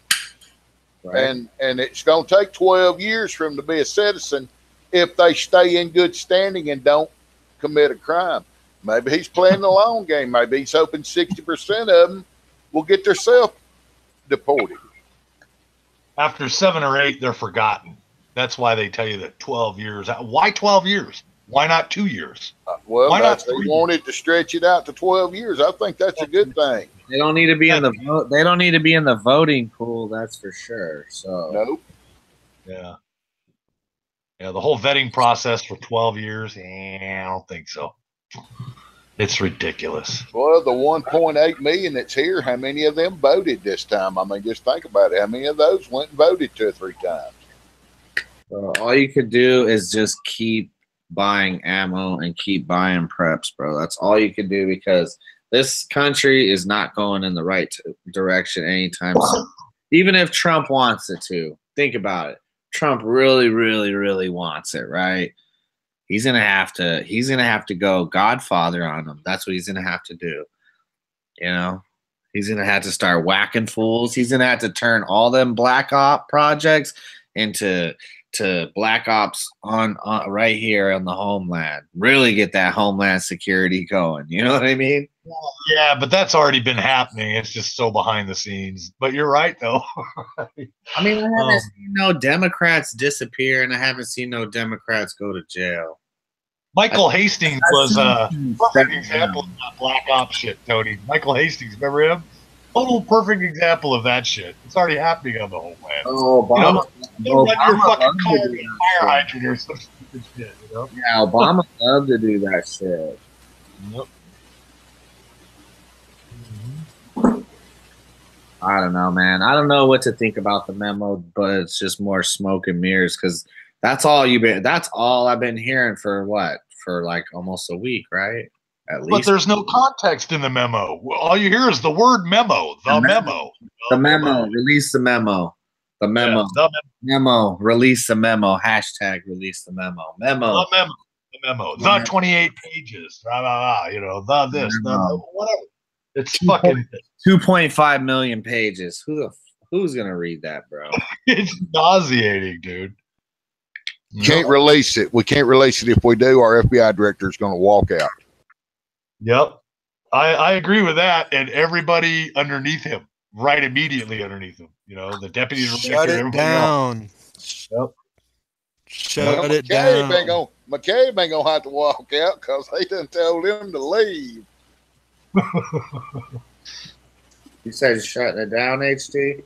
Right. And it's going to take 12 years for them to be a citizen if they stay in good standing and don't commit a crime. Maybe he's playing the long game. Maybe he's hoping 60% of them will get themselves deported. After 7 or 8, they're forgotten. That's why they tell you that 12 years. Why 12 years? Why not 2 years? Well, they wanted to stretch it out to 12 years. I think that's a good thing. They don't need to be in the vote. They don't need to be in the voting pool. That's for sure. So nope. Yeah. The whole vetting process for 12 years. I don't think so. It's ridiculous. Well, the 1.8 million that's here, how many of them voted this time? I mean, just think about it. How many of those went and voted 2 or 3 times? All you could do is just keep buying ammo and keep buying preps, bro. That's all you can do because this country is not going in the right direction anytime soon. Even if Trump wants it to. Think about it. Trump really, really, really wants it, right? He's gonna have to go Godfather on them. That's what he's gonna have to do. He's gonna have to start whacking fools. He's gonna have to turn all them black op projects into black ops on right here on the homeland. Really get that homeland security going. You know what I mean? Yeah, but that's already been happening. It's just so behind the scenes. But you're right, though. I mean, I haven't seen no Democrats disappear, and I haven't seen no Democrats go to jail. Michael Hastings was a perfect example of that black ops shit, Tony. Michael Hastings, remember him? Total perfect example of that shit. It's already happening on the homeland. Oh, Obama. Don't run your fucking car with a fire hydrant or some stupid shit, Yeah, Obama loved to do that shit. Yep. I don't know, man. I don't know what to think about the memo, but it's just more smoke and mirrors because that's all I've been hearing for like almost a week, right? At least. But there's no context in the memo. All you hear is the word memo. The memo. The memo. Release the memo. The memo. Yeah, the memo. Release the memo. Hashtag release the memo. Memo. The memo. The memo. The 28 pages. Blah, blah, blah, the this, the whatever. It's fucking 2.5 million pages. Who's gonna read that, bro? It's nauseating, dude. Can't release it. We can't release it. If we do, our FBI director is going to walk out. Yep. I agree with that. And everybody underneath him, right immediately underneath him. The deputy director. Shut it down. Yep. Shut it down. McCabe ain't going to have to walk out because they done told him to leave. You said shutting it down, HT?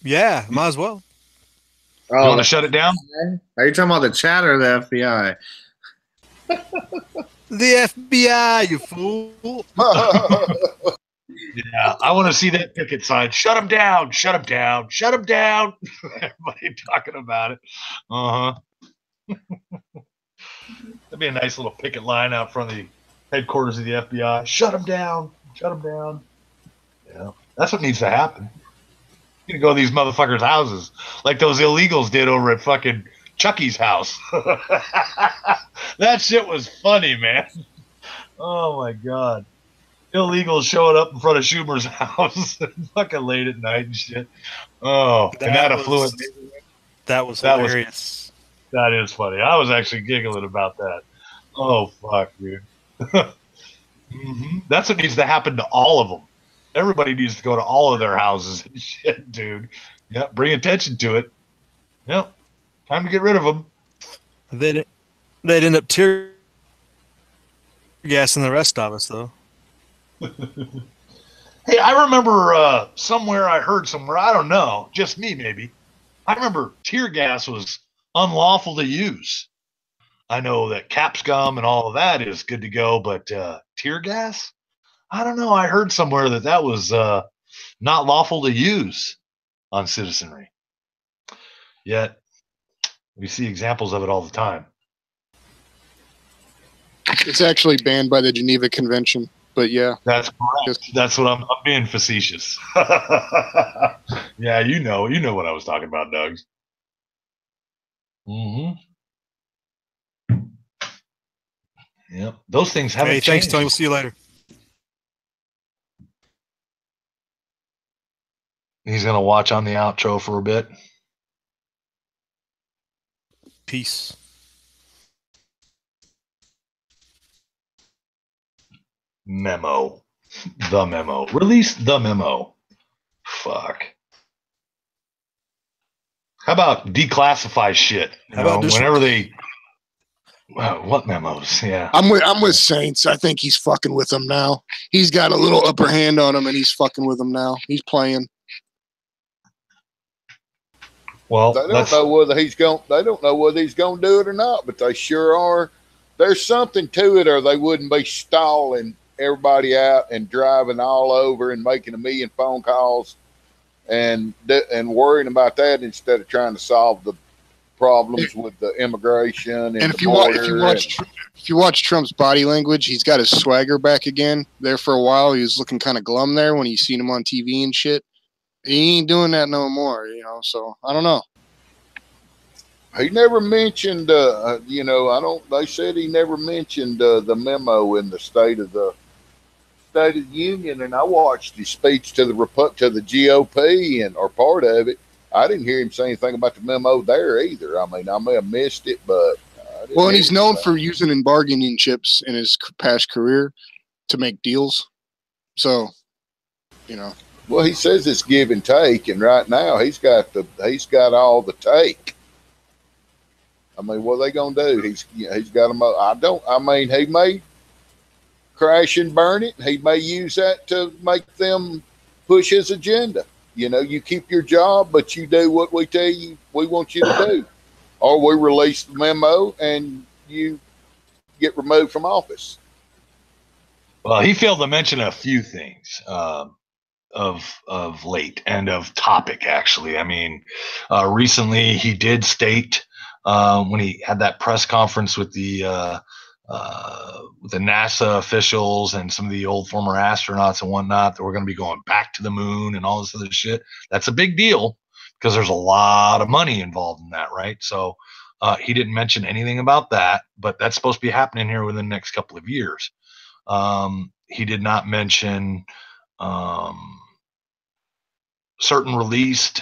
Yeah, might as well. You want to shut it down? Are you talking about the chat or the FBI? The FBI, you fool. Yeah, I want to see that picket sign. Shut him down. Shut him down. Shut him down. Everybody talking about it. That'd be a nice little picket line out front of the headquarters of the FBI. Shut him down. Shut him down. That's what needs to happen. You can go to these motherfuckers' houses like those illegals did over at fucking Chucky's house. That shit was funny, man. Oh my god. Illegals showing up in front of Schumer's house fucking late at night and shit. Oh, and that affluent. That was That hilarious. That is funny. I was actually giggling about that. Oh fuck, dude. That's what needs to happen to all of them. Everybody needs to go to all of their houses and shit, dude. Yeah, bring attention to it. Yep, time to get rid of them. They'd end up tear gassing the rest of us, though. Hey, I remember somewhere I heard somewhere, I don't know, just me maybe. I remember tear gas was unlawful to use. I know that capscum and all of that is good to go, but tear gas? I don't know. I heard somewhere that was not lawful to use on citizenry. Yet, we see examples of it all the time. It's actually banned by the Geneva Convention, but yeah. That's correct. That's what I'm being facetious. Yeah, you know what I was talking about, Doug. Yep. Those things haven't changed. Thanks, Tony. We'll see you later. He's going to watch on the outro for a bit. Peace. Memo. The memo. Release the memo. Fuck. How about declassify shit? You know, whenever they... what memos? Yeah. I'm with Saints. I think he's fucking with them now. He's got a little upper hand on him, and he's fucking with them now. He's playing. Well, they don't know whether he's going. They don't know whether he's going to do it or not, but they sure are. There's something to it, or they wouldn't be stalling everybody out and driving all over and making 1 million phone calls and worrying about that instead of trying to solve the problems with the immigration and if you watch Trump's body language, he's got his swagger back again. There for a while, he was looking kind of glum there when you seen him on TV and shit. He ain't doing that no more, you know. So I don't know. He never mentioned, They said he never mentioned the memo in the State of the Union, and I watched his speech to the GOP or part of it. I didn't hear him say anything about the memo there either. I mean, I may have missed it, but and he's known for using bargaining chips in his past career to make deals. So, you know. Well, he says it's give and take, and right now he's got all the take. I mean, what are they gonna do? He's got them. He may crash and burn it. He may use that to make them push his agenda. You know, you keep your job, but you do what we tell you we want you to do, or we release the memo and you get removed from office. Well, he failed to mention a few things. Of late and of topic, actually. I mean, recently he did state when he had that press conference with the NASA officials and some of the old former astronauts and whatnot that we're going to be going back to the moon and all this other shit. That's a big deal because there's a lot of money involved in that, right? So he didn't mention anything about that, but that's supposed to be happening here within the next couple of years. He did not mention certain released.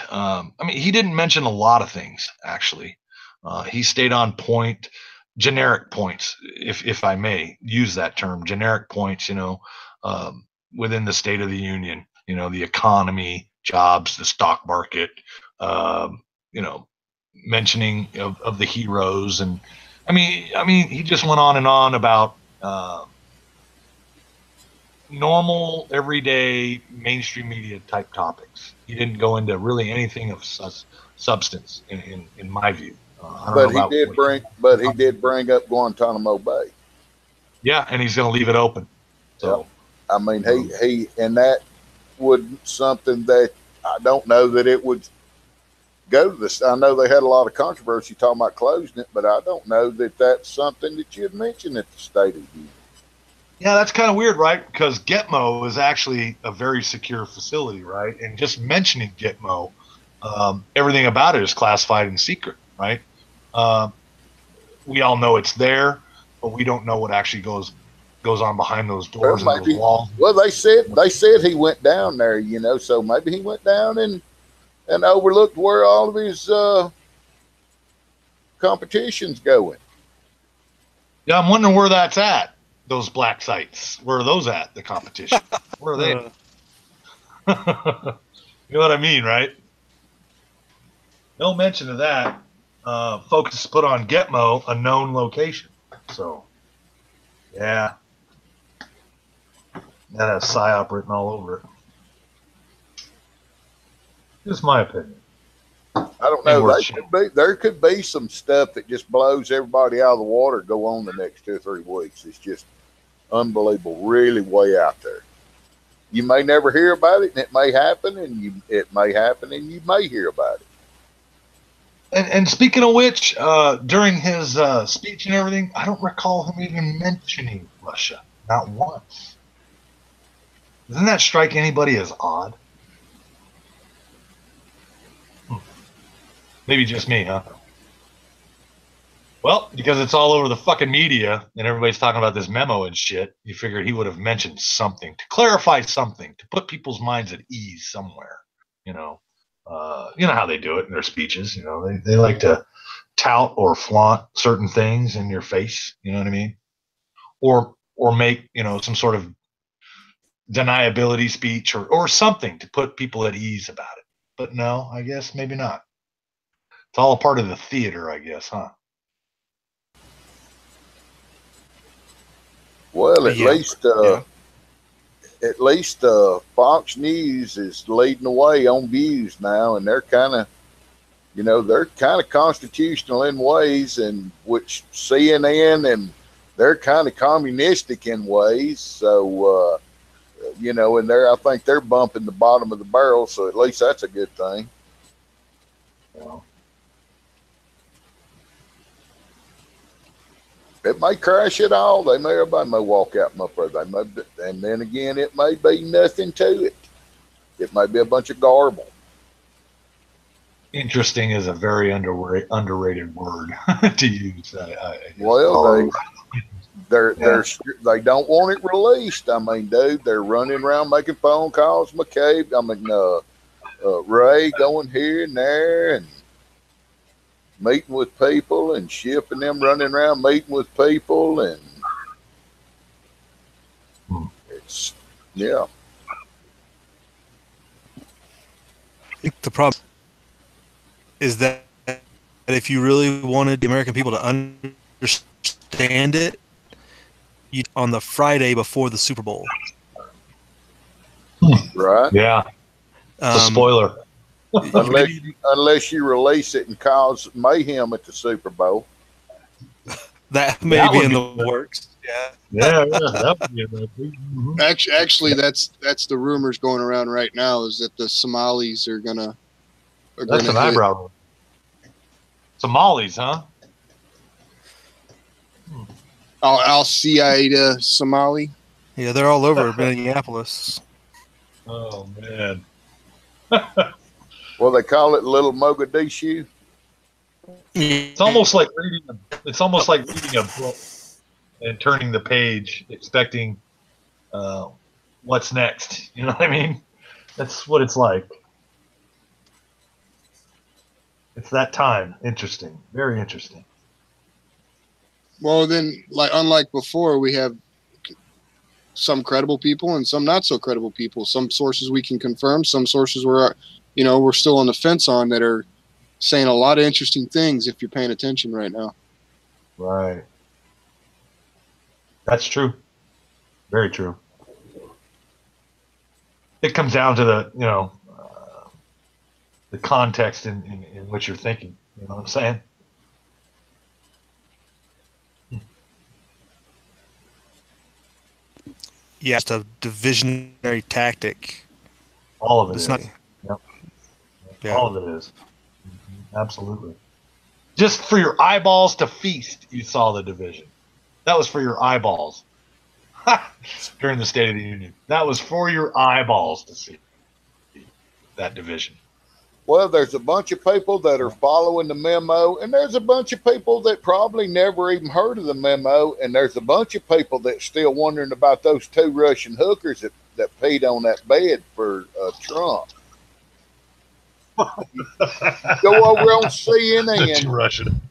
He didn't mention a lot of things, actually. He stayed on point, generic points, if I may use that term, generic points, within the State of the Union, the economy, jobs, the stock market, mentioning of the heroes. And he just went on and on about normal, everyday, mainstream media type topics. He didn't go into really anything of substance, in my view. But he did bring up Guantanamo Bay. Yeah, and he's going to leave it open. So, yep. He and that would something that I don't know that it would go to this. I know they had a lot of controversy talking about closing it, but I don't know that that's something that you'd mention at the State of the Union. Yeah, that's kind of weird, right? Because Gitmo is actually a very secure facility, right? And just mentioning Gitmo, everything about it is classified and secret, right? We all know it's there, but we don't know what actually goes on behind those Well, doors and those maybe. walls. Well, they said he went down there, so maybe he went down and overlooked where all of his competition's going. Yeah, I'm wondering where that's at. Those black sites. Where are those at? The competition. Where are they? You know what I mean, right? No mention of that. Focus put on Gitmo, a known location. So, yeah, that has PSYOP written all over it. Just my opinion. I don't know. There could be some stuff that just blows everybody out of the water go on the next 2 or 3 weeks. It's just unbelievable, really way out there. You may never hear about it, and it may happen, and it may happen, and you may hear about it. And speaking of which, during his speech and everything, I don't recall him even mentioning Russia, not once. Doesn't that strike anybody as odd? Maybe just me, huh? Well, because it's all over the fucking media and everybody's talking about this memo and shit, you figured he would have mentioned something to clarify something, to put people's minds at ease somewhere. You know how they do it in their speeches. They like to tout or flaunt certain things in your face. You know what I mean? Or make some sort of deniability speech or something to put people at ease about it. But no, I guess maybe not. It's all a part of the theater, I guess, huh? Well, at least Fox News is leading the way on views now, and they're kind of constitutional in ways, and which CNN, and they're kind of communistic in ways. So, and I think they're bumping the bottom of the barrel. So at least that's a good thing. Yeah. It may crash it all. Everybody may walk out my prayer. And then again, it may be nothing to it. It may be a bunch of garble. Interesting is a very underrated word to use. Well, they don't want it released. I mean, dude, they're running around making phone calls. McCabe, Ray going here and there and meeting with people, and shipping them running around meeting with people, and it's yeah. I think the problem is that if you really wanted the American people to understand it, you on the Friday before the Super Bowl. Right? Yeah. It's a spoiler. Unless you release it and cause mayhem at the Super Bowl. That may be in the works. Yeah. That would be a Actually, that's the rumors going around right now, is that the Somalis are gonna. That's an eyebrow. Somalis, huh? Al Qaeda Somali. Yeah, they're all over Minneapolis. Oh man. Well, they call it Little Mogadishu. It's almost like reading a book and turning the page, expecting what's next. You know what I mean? That's what it's like. It's that time. Interesting. Very interesting. Well, then, unlike before, we have some credible people and some not so credible people. Some sources we can confirm, some sources we're still on the fence on, that are saying a lot of interesting things if you're paying attention right now. Right. That's true. Very true. It comes down to the context in which you're thinking. You know what I'm saying? Yeah, it's a divisionary tactic. All of it It's is. not. Yep. Yeah. All of it is. Absolutely. Just for your eyeballs to feast, you saw the division. That was for your eyeballs. during the State of the Union. That was for your eyeballs to see that division. Well, there's a bunch of people that are following the memo, and there's a bunch of people that probably never even heard of the memo, and there's a bunch of people that still wondering about those 2 Russian hookers that peed on that bed for Trump. Go over on CNN. Russian.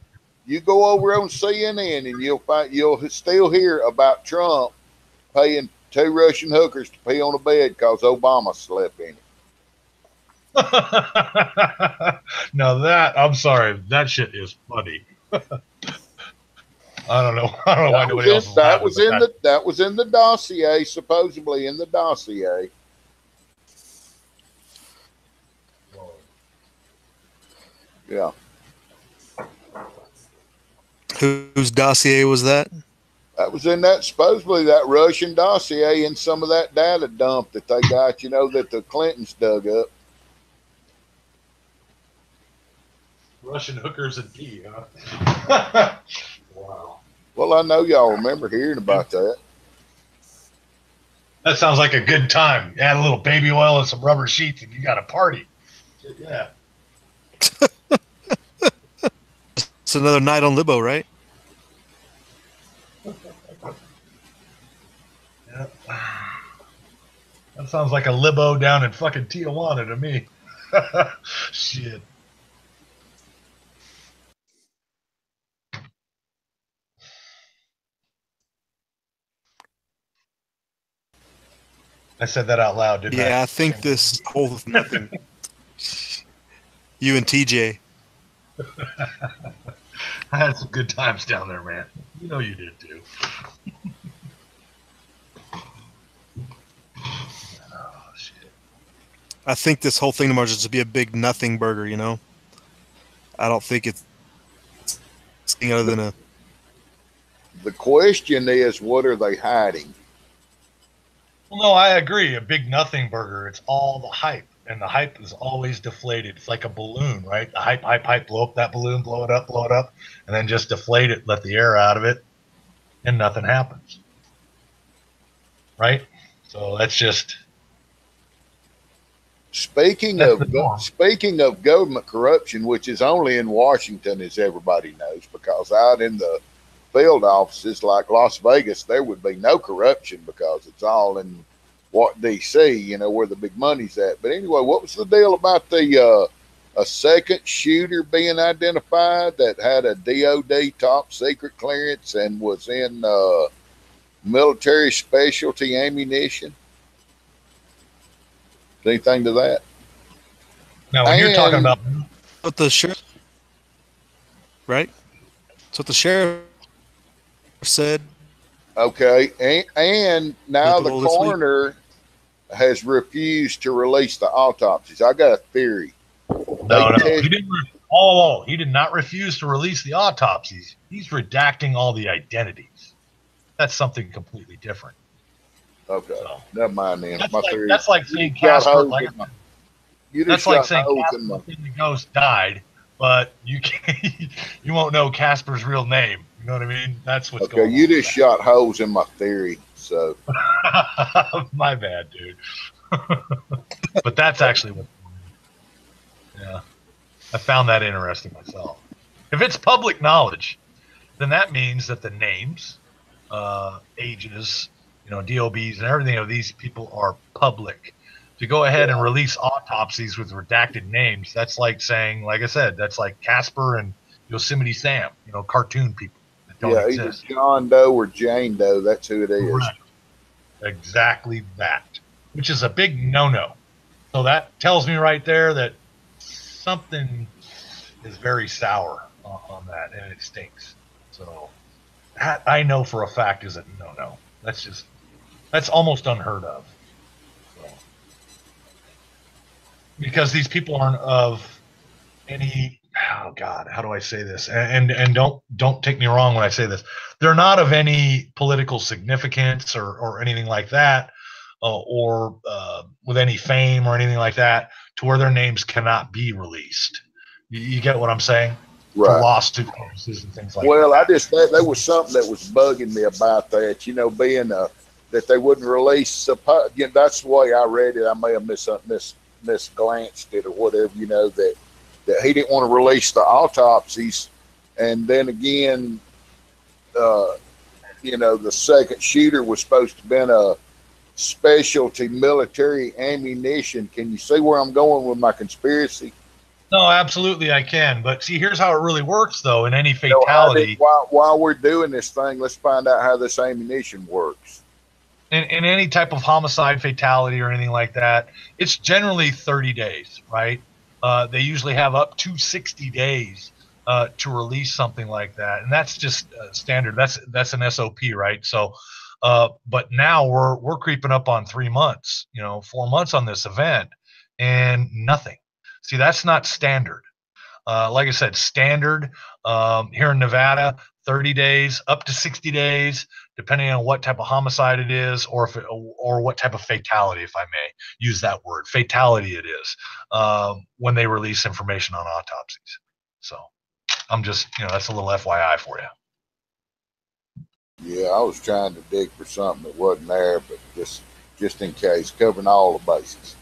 You go over on CNN, and you'll still hear about Trump paying 2 Russian hookers to pee on a bed because Obama slept in it. Now that, I'm sorry, that shit is funny. I don't know why nobody else is that was in the dossier, supposedly in the dossier. Yeah. Whose dossier was that? That was in that, supposedly that Russian dossier, and some of that data dump that they got, that the Clintons dug up. Russian hookers and pee, huh? Wow. Well, I know y'all remember hearing about that. That sounds like a good time. Add a little baby oil and some rubber sheets, and you got a party. Yeah. It's another night on Libo, right? Yeah. That sounds like a Libo down in fucking Tijuana to me. Shit. I said that out loud, didn't I? Yeah, I think this whole nothing. You and TJ. I had some good times down there, man. You know you did too. Oh shit! I think this whole thing tomorrow is just to be a big nothing burger. I don't think it's anything other than a. The question is, what are they hiding? Well, no, I agree. A big nothing burger. It's all the hype, and the hype is always deflated. It's like a balloon, right? The hype, blow up that balloon, blow it up, and then just deflate it, let the air out of it, and nothing happens. Right? So that's just. Speaking of government corruption, which is only in Washington, as everybody knows, because out in the field offices like Las Vegas, there would be no corruption because it's all in DC, where the big money's at. But anyway, what was the deal about the a second shooter being identified that had a DOD top secret clearance and was in military specialty ammunition? Anything to that? Now, when you're talking about what the sheriff, right? That's what the sheriff said. Okay, and now the coroner has refused to release the autopsies. I got a theory. No, he didn't. He did not refuse to release the autopsies. He's redacting all the identities. That's something completely different. Okay, never mind then. That's like saying Casper. That's like saying Casper the ghost died, but you won't know Casper's real name. You know what I mean? That's what's going on. Okay, you just shot holes in my theory. So my bad, dude. But that's actually what. Yeah, I found that interesting myself. If it's public knowledge, then that means that the names, ages, DOBs and everything of these people are public. To go ahead and release autopsies with redacted names, that's like saying, like I said, that's like Casper and Yosemite Sam, cartoon people that don't exist. Either John Doe or Jane Doe, that's who it is. Right. Exactly that, which is a big no-no. So that tells me right there that something is very sour on that, and it stinks. So that I know for a fact is a no-no. That's almost unheard of. So, because these people aren't of any, oh God, how do I say this? And don't take me wrong when I say this. They're not of any political significance or anything like that, or with any fame or anything like that, to where their names cannot be released. You get what I'm saying? Right. For lawsuit purposes and things like that. Well, I just thought there was something that was bugging me about that. Being that they wouldn't release. Again, that's the way I read it. I may have misglanced it or whatever. That he didn't want to release the autopsies, and then again, the second shooter was supposed to have been a specialty military ammunition. Can you see where I'm going with my conspiracy? No, absolutely I can. But see, here's how it really works, though. In any fatality, while we're doing this thing, let's find out how this ammunition works. In any type of homicide, fatality, or anything like that, it's generally 30 days, right? They usually have up to 60 days to release something like that, and that's just standard. That's an SOP, right? So, but now we're creeping up on 3 months, 4 months on this event, and nothing. See, that's not standard. Like I said, standard here in Nevada, 30 days, up to 60 days, depending on what type of homicide it is, or what type of fatality, if I may use that word, fatality it is, when they release information on autopsies. So I'm just, that's a little FYI for you. Yeah, I was trying to dig for something that wasn't there, but just in case, covering all the bases.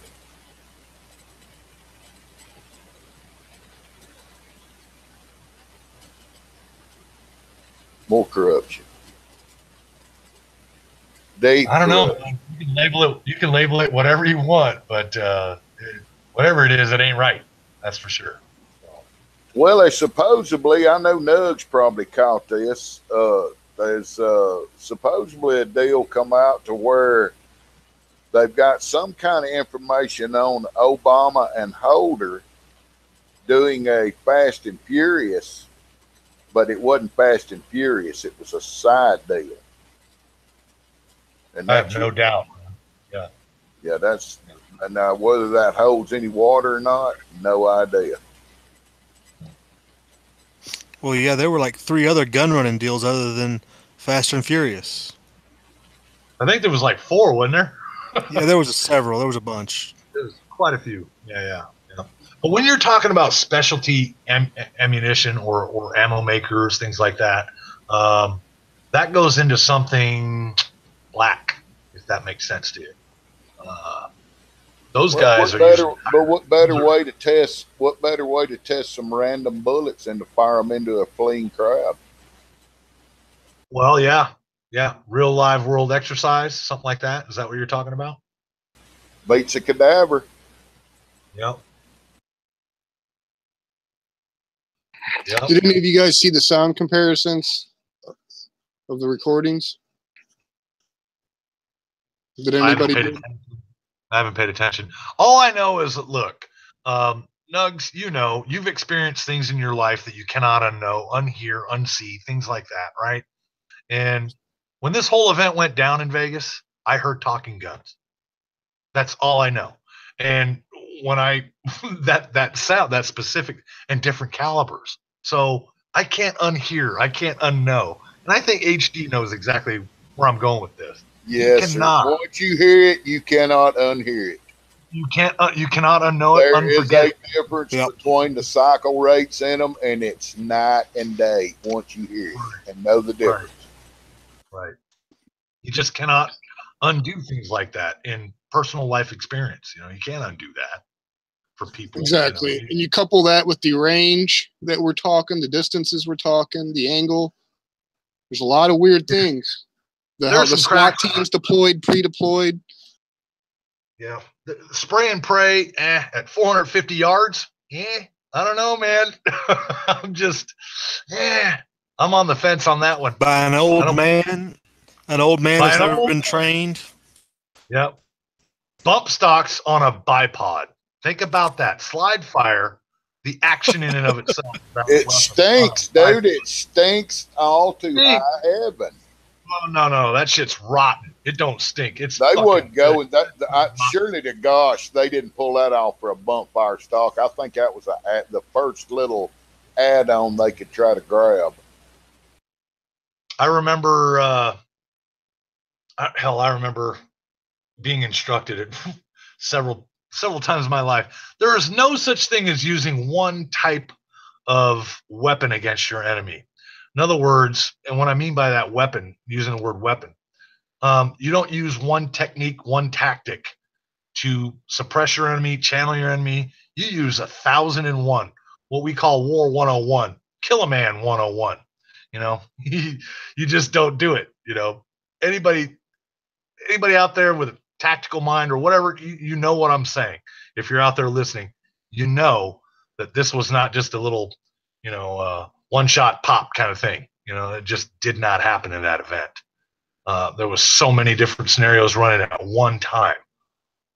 More corruption. I don't know. You can label it whatever you want, but whatever it is, it ain't right. That's for sure. Well, they supposedly, I know Nugs probably caught this. There's supposedly a deal come out to where they've got some kind of information on Obama and Holder doing a Fast and Furious, but it wasn't Fast and Furious. It was a side deal. And I have no doubt. Yeah. Yeah, and now whether that holds any water or not, no idea. Well, yeah, there were like 3 other gun running deals other than Fast and Furious. I think there was like 4, wasn't there? Yeah, there was several. There was a bunch. There's quite a few. Yeah. But when you're talking about specialty ammunition or ammo makers, things like that, that goes into something black, if that makes sense to you. Those guys what better way to test some random bullets than to fire them into a fleeing crowd? Well, yeah, real live world exercise, something like that. Is that what you're talking about? Beats a cadaver. Yep. Did any of you guys see the sound comparisons of the recordings? Did anybody? I haven't paid attention. All I know is that, look, Nugs, you've experienced things in your life that you cannot unknow, unhear, unsee, things like that, right? And when this whole event went down in Vegas, I heard talking guns. That's all I know. And when that sound, that specific and different calibers. So I can't unhear, I can't unknow. And I think HD knows exactly where I'm going with this. Yes, once you hear it, you cannot unhear it. You cannot unknow it. There is a difference between the cycle rates in them, and it's night and day once you hear it and know the difference. Right. You just cannot undo things like that in personal life experience. You can't undo that for people. Exactly. And you couple that with the range that we're talking, the distances we're talking, the angle. There's a lot of weird things. How the SWAT teams deployed, pre-deployed. Yeah. The spray and pray at 450 yards. I don't know, man. I'm on the fence on that one. By an old man that's never been trained. Yep. Bump stocks on a bipod. Think about that. Slide fire, the action in and of itself. It stinks, dude. It stinks all to high heaven. No. That shit's rotten. It don't stink. They wouldn't go. Surely to gosh, they didn't pull that off for a bump fire stock. I think that was the first little add-on they could try to grab. I remember, I remember being instructed at several times in my life. There is no such thing as using one type of weapon against your enemy. In other words, and what I mean by that weapon, using the word weapon, You don't use one technique, one tactic to suppress your enemy, channel your enemy. You use 1,001, what we call War 101, kill a man 101. You know, you just don't do it. You know, anybody out there with a tactical mind or whatever, you know what I'm saying. If you're out there listening, you know that this was not just a little, one shot pop kind of thing. You know, it just did not happen in that event. There was so many different scenarios running at one time,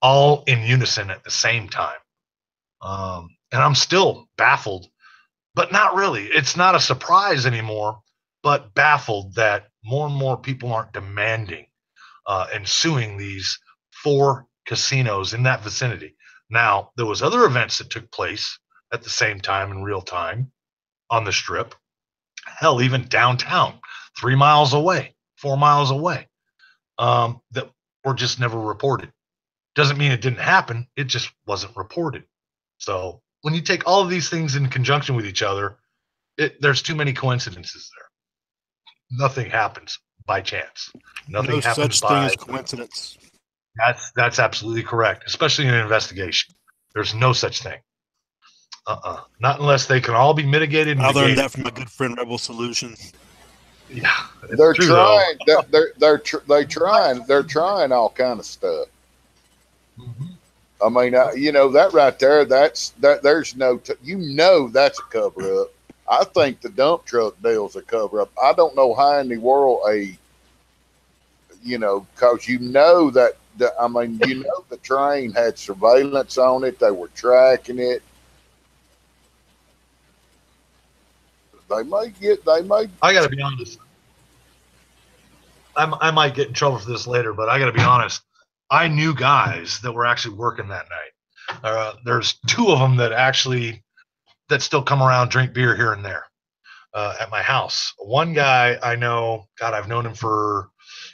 all in unison at the same time. And I'm still baffled, but not really. It's not a surprise anymore, but baffled that more and more people aren't demanding and suing these 4 casinos in that vicinity. Now, there was other events that took place at the same time in real time on the Strip. Hell, even downtown, 3 miles away, 4 miles away, that were just never reported. Doesn't mean it didn't happen. It just wasn't reported. So when you take all of these things in conjunction with each other, there's too many coincidences there. Nothing happens by chance. Nothing no happens such thing as coincidence. That's absolutely correct, especially in an investigation. There's no such thing. Not unless they can all be mitigated. I learned that from my good friend Rebel Solutions. Yeah, they're trying. They're trying all kind of stuff. Mm-hmm. I mean, that right there. There's no. That's a cover up. I think the dump truck deal's a cover up. I don't know how in the world because that. The train had surveillance on it. They were tracking it. They may. I got to be honest. I might get in trouble for this later, but I got to be honest. I knew guys that were actually working that night. There's 2 of them that still come around, drink beer here and there at my house. One guy I know, God, I've known him for,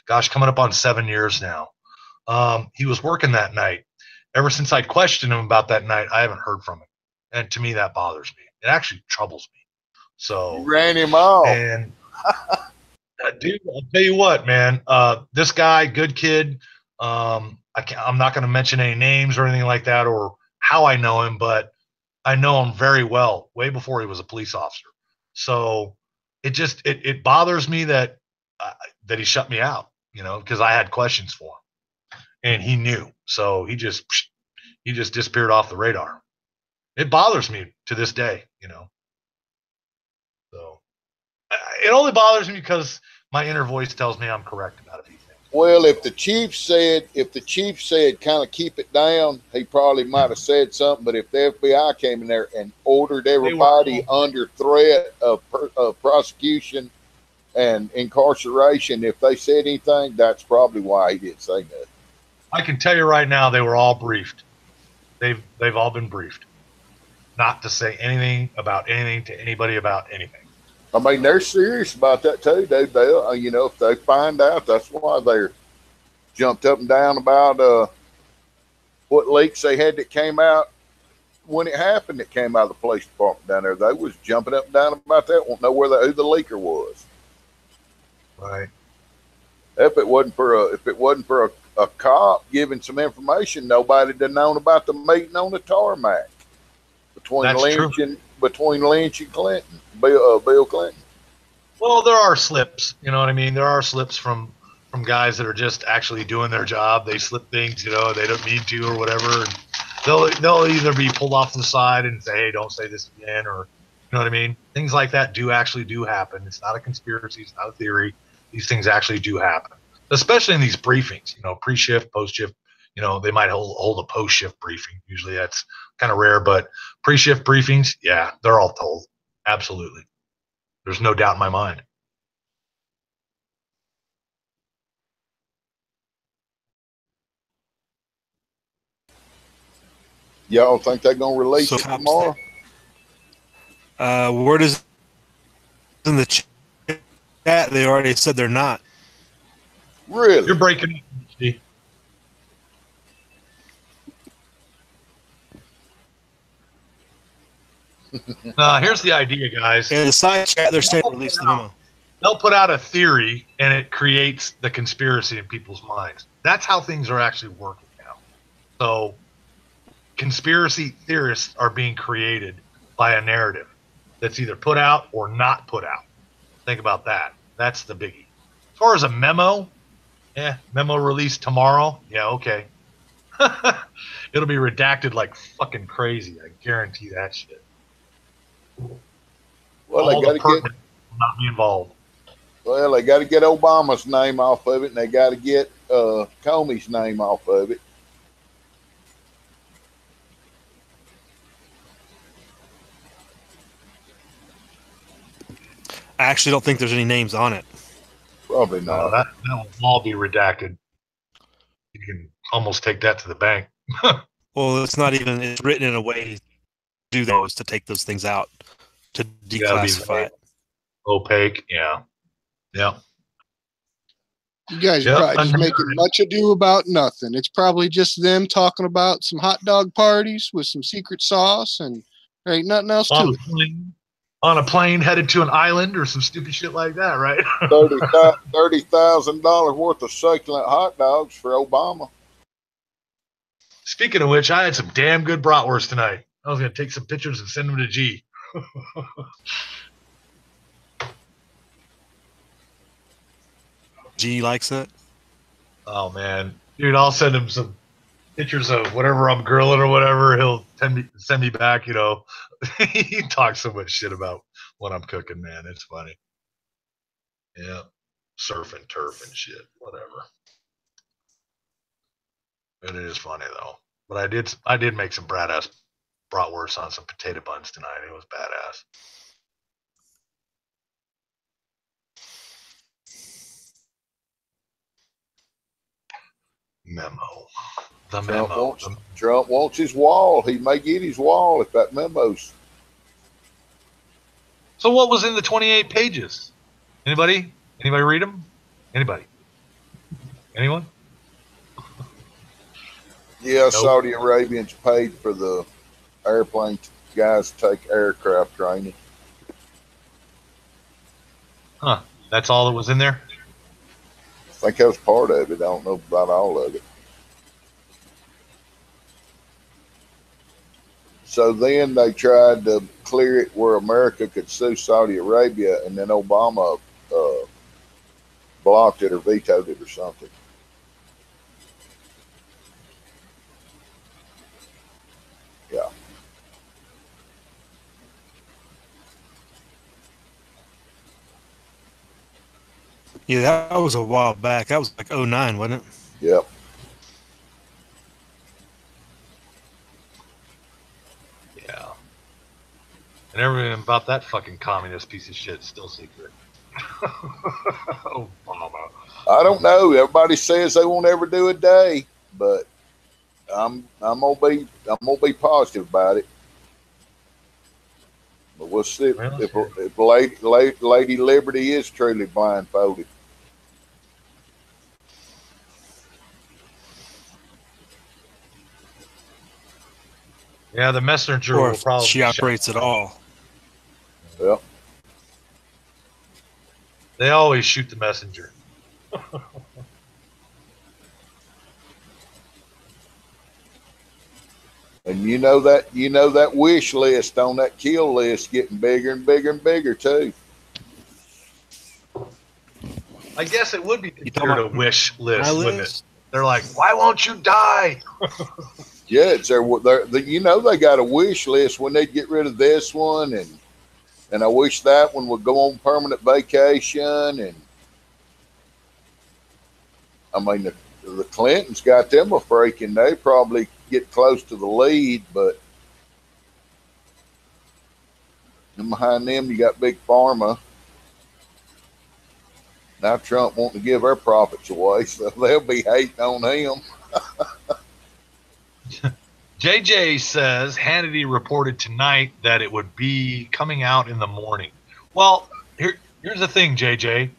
coming up on 7 years now. He was working that night. Ever since I questioned him about that night, I haven't heard from him. And to me, that bothers me. It actually troubles me. So you ran him off. And dude, I'll tell you what, man. This guy, good kid. I'm not going to mention any names or anything like that or how I know him, but I know him very well, way before he was a police officer. So it bothers me that he shut me out, because I had questions for him, and he knew. So he just disappeared off the radar. It bothers me to this day, So it only bothers me because my inner voice tells me I'm correct about a few things. Well, if the chief said kind of keep it down, he probably might have said something. But if the FBI came in there and ordered everybody under threat of prosecution and incarceration, if they said anything, that's probably why he didn't say nothing. I can tell you right now, they were all briefed. They've all been briefed, not to say anything about anything to anybody about anything. I mean, they're serious about that too, dude. If they find out, that's why they're jumped up and down about what leaks they had that came out when it happened. That came out of the police department down there. They was jumping up and down about that. Won't know who the leaker was. Right. If it wasn't for a cop giving some information, nobody'd have known about the meeting on the tarmac between Lynch and Clinton. Bill Clinton. Well, there are slips, you know what I mean? There are slips from guys that are just actually doing their job. They slip things, they don't need to or whatever. And they'll either be pulled off to the side and say, hey, don't say this again, or you know what I mean? Things like that do happen. It's not a conspiracy. It's not a theory. These things actually do happen, especially in these briefings, pre-shift, post-shift. They might hold a post-shift briefing. Usually that's kind of rare, but pre-shift briefings, yeah, they're all told. Absolutely. There's no doubt in my mind. Y'all think they're going to release it tomorrow? Word is in the chat. They already said they're not. Really? You're breaking up, Steve. Here's the idea, guys. In the side chat, they're saying release the memo. they'll put out a theory and it creates the conspiracy in people's minds. That's how things are actually working now. So conspiracy theorists are being created by a narrative that's either put out or not put out. Think about that. That's the biggie. As far as a memo, memo released tomorrow. Yeah, okay. It'll be redacted like fucking crazy. I guarantee that shit. Well, All the pertinent will not be involved. Well, they got to get Obama's name off of it, and they got to get Comey's name off of it. I actually don't think there's any names on it. Probably No, not. that will all be redacted. You can almost take that to the bank. Well, it's not even. It's written in a way to do those, to take those things out, to declassify it. Opaque, yeah. You guys are Yep, probably just I making heard it. much ado about nothing. It's probably just them talking about some hot dog parties with some secret sauce, and there ain't nothing else to it. On a plane headed to an island or some stupid shit like that, right? $30,000 worth of succulent hot dogs for Obama. Speaking of which, I had some damn good bratwurst tonight. I was going to take some pictures and send them to G. G likes it. Oh, man. Dude, I'll send him some pictures of whatever I'm grilling or whatever. He'll send me back, you know. He talks so much shit about what I'm cooking, man. It's funny. Yeah. Surf and turf and shit. Whatever. It is funny, though. But I did make some bratwurst on some potato buns tonight. It was badass. Memo. The memo. Trump wants his wall. He may get his wall if that memo's. So what was in the 28 pages? Anybody? Anybody read them? Anybody? Anyone? Yeah, nope. Saudi Arabians paid for the airplane guys to take aircraft training. Huh. That's all that was in there? I think that was part of it. I don't know about all of it. So then they tried to clear it where America could sue Saudi Arabia, and then Obama blocked it or vetoed it or something. Yeah. Yeah, that was a while back. That was like 2009, wasn't it? Yep. Yeah. And everything about that fucking communist piece of shit is still secret. Obama. I don't know. Everybody says they won't ever do a day, but I'm gonna be positive about it. But we'll see if Lady Liberty is truly blindfolded. Yeah, the messenger Or will if probably she operates at all. Yeah. They always shoot the messenger. And you know that wish list on that kill list getting bigger and bigger and bigger too. I guess it would be considered a wish list, wouldn't it? They're like, why won't you die? Yeah, it's you know they got a wish list when they get rid of this one, and I wish that one would go on permanent vacation. And I mean the Clintons got them a freaking. They probably get close to the lead, but and behind them you got Big Pharma. Now Trump wanting to give her profits away, so they'll be hating on him. JJ says Hannity reported tonight that it would be coming out in the morning. Well, here's the thing, JJ.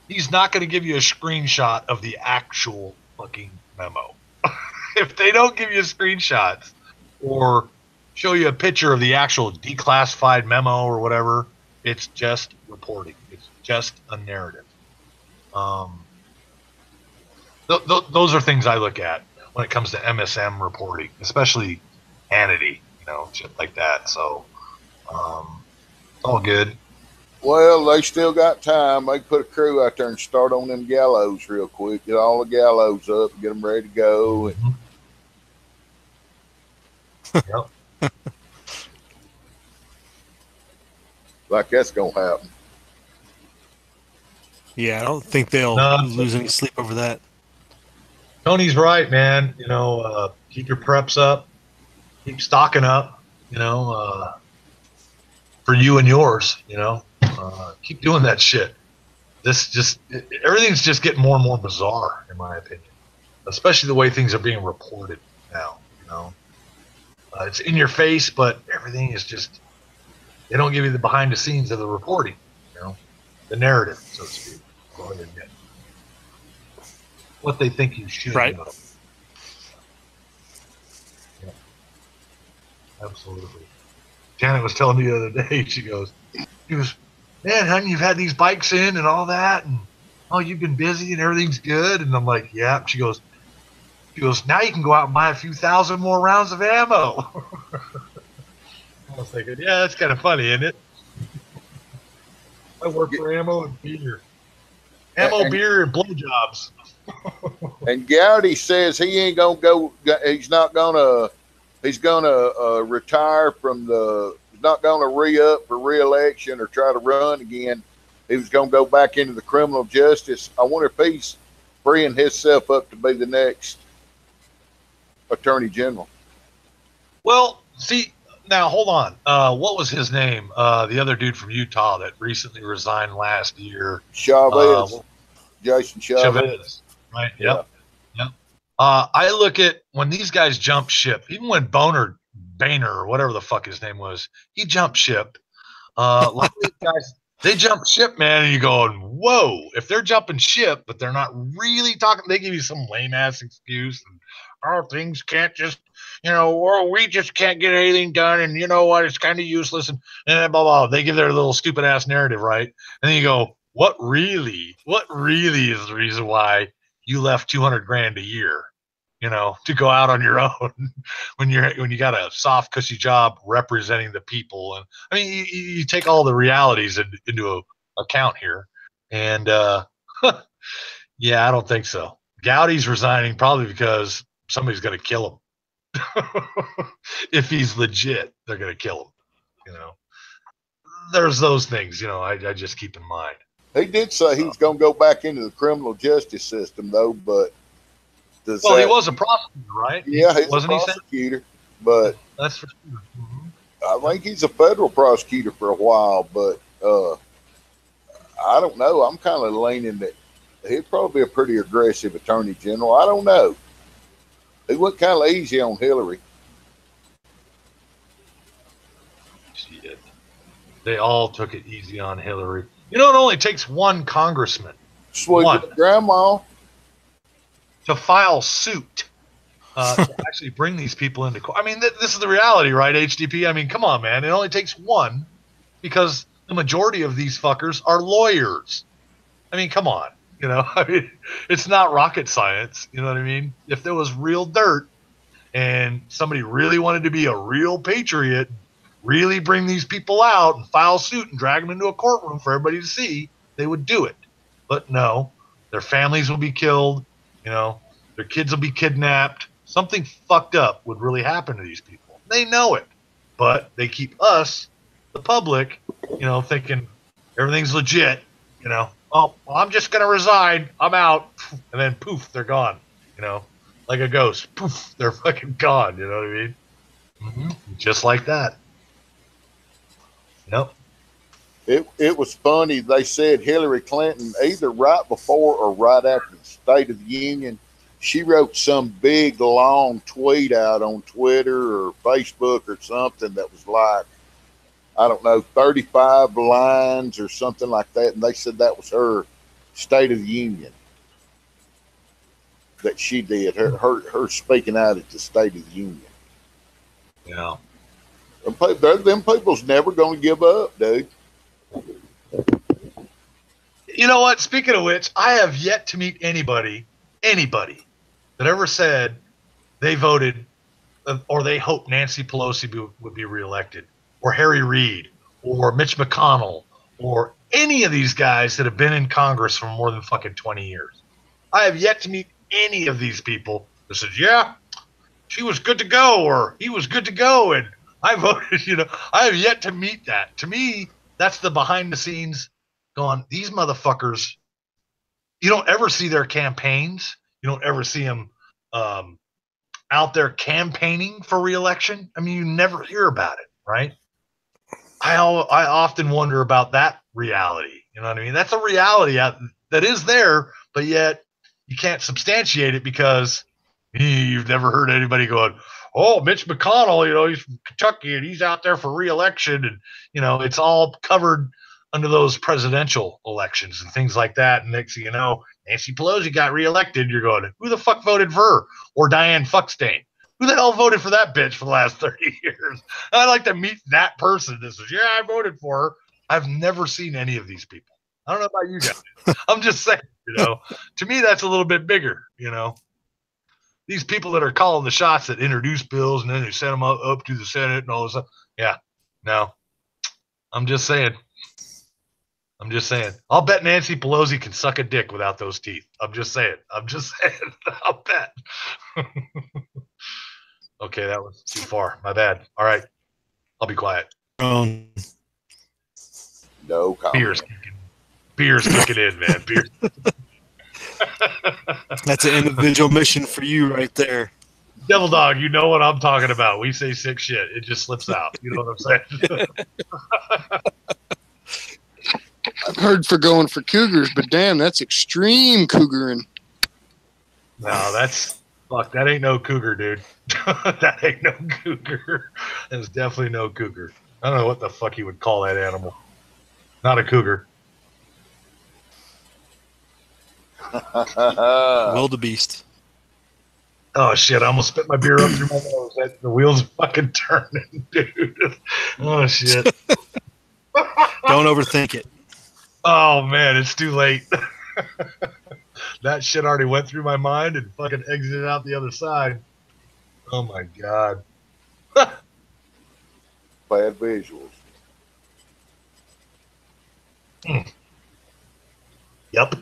He's not going to give you a screenshot of the actual fucking memo. If they don't give you screenshots or show you a picture of the actual declassified memo or whatever, it's just reporting. It's just a narrative. Those are things I look at when it comes to MSM reporting, especially Hannity, shit like that. So, all good. Well, they still got time. They put a crew out there and start on them gallows real quick. Get all the gallows up, get them ready to go. Mm-hmm. Yep. Like that's gonna happen. Yeah, I don't think they'll lose any sleep over that. Tony's right, man. Keep your preps up, keep stocking up. For you and yours. Keep doing that shit. Everything's just getting more and more bizarre, in my opinion. Especially the way things are being reported now. It's in your face, but everything is just. They don't give you the behind the scenes of the reporting. The narrative, so to speak. Go ahead and get what they think you should know. Yeah. Absolutely. Janet was telling me the other day, she goes, man, honey, you've had these bikes in and all that, and you've been busy and everything's good. And I'm like, yeah. She goes, now you can go out and buy a few thousand more rounds of ammo. I was thinking, yeah, that's kind of funny, isn't it? I work for ammo and beer. Beer, and blowjobs. And Gowdy says he ain't gonna go. He's not gonna. He's gonna retire from the. He's not gonna re-up for re-election or try to run again. He was gonna go back into the criminal justice. I wonder if he's freeing himself up to be the next attorney general. Well, see, now hold on. What was his name? The other dude from Utah that recently resigned last year. Chavez. Jason Chavez. Right. Yep. I look at when these guys jump ship, even when Boehner, or whatever the fuck his name was, he jumped ship. Like these guys, they jump ship, man, and you're going, whoa. If they're jumping ship, but they're not really talking, they give you some lame ass excuse. And, things can't just, or we just can't get anything done, and you know what, it's kind of useless, and blah, blah. They give their little stupid ass narrative, right? And then you go, what really is the reason why you left $200,000 a year, to go out on your own when you got a soft, cushy job representing the people? And I mean, you take all the realities into account here, and yeah, I don't think so. Gowdy's resigning probably because somebody's going to kill him. If he's legit, they're going to kill him. There's those things, I just keep in mind. He did say he was going to go back into the criminal justice system, though, but he was a prosecutor, right? Yeah, he's a prosecutor, but that's for sure. Mm-hmm. I think he's a federal prosecutor for a while, but I don't know. I'm kind of leaning that he'd probably be a pretty aggressive attorney general. I don't know. He went kind of easy on Hillary. Shit. They all took it easy on Hillary. It only takes one congressman. Sweet grandma. To file suit. To actually bring these people into court. I mean, this is the reality, right, HDP? I mean, come on, man. It only takes one because the majority of these fuckers are lawyers. I mean, come on. I mean, it's not rocket science. You know what I mean? If there was real dirt and somebody really wanted to be a real patriot, really bring these people out and file suit and drag them into a courtroom for everybody to see, they would do it. But no, their families will be killed. Their kids will be kidnapped. Something fucked up would really happen to these people. They know it, but they keep us, the public, thinking everything's legit. Oh, well, I'm just going to resign. I'm out. And then poof, they're gone. Like a ghost. Poof, they're fucking gone. You know what I mean? Mm-hmm. Just like that. Yep. It was funny. They said Hillary Clinton, either right before or right after the State of the Union, she wrote some big, long tweet out on Twitter or Facebook or something that was like, I don't know, 35 lines or something like that. And they said that was her State of the Union that she did, her speaking out at the State of the Union. Yeah. Them people's never going to give up, dude. You know what? Speaking of which, I have yet to meet anybody that ever said they voted or they hoped Nancy Pelosi would be reelected, or Harry Reid, or Mitch McConnell, or any of these guys that have been in Congress for more than fucking 20 years. I have yet to meet any of these people that said, yeah, she was good to go, or he was good to go, and I voted, I have yet to meet that. To me, that's the behind the scenes going, these motherfuckers, you don't ever see their campaigns. You don't ever see them out there campaigning for reelection. I mean, you never hear about it, right? I often wonder about that reality. You know what I mean? That's a reality that is there, but yet you can't substantiate it because you've never heard anybody going, oh, Mitch McConnell, he's from Kentucky and he's out there for reelection. And, it's all covered under those presidential elections and things like that. And next thing you know, Nancy Pelosi got reelected. You're going, who the fuck voted for her? Or Dianne Fuckstein? Who the hell voted for that bitch for the last 30 years? I'd like to meet that person that says, yeah, I voted for her. I've never seen any of these people. I don't know about you guys. I'm just saying, to me, that's a little bit bigger, These people that are calling the shots that introduce bills and then they send them up to the Senate and all this stuff. Yeah, no. I'm just saying. I'll bet Nancy Pelosi can suck a dick without those teeth. I'm just saying. I'll bet. Okay, that was too far. My bad. All right. I'll be quiet. No comment. Beer's kicking in, man. Beer. That's an individual mission for you right there. Devil Dog, you know what I'm talking about. We say sick shit. It just slips out. You know what I'm saying? I've heard for going for cougars, but damn, that's extreme cougaring. No, that ain't no cougar, dude. That ain't no cougar. That's definitely no cougar. I don't know what the fuck you would call that animal. Not a cougar. Wildebeest. Oh shit! I almost spit my beer up through my nose. The wheels are fucking turning, dude. Oh shit! Don't overthink it. Oh man, it's too late. That shit already went through my mind and fucking exited out the other side. Oh my god. Bad visuals. Yep.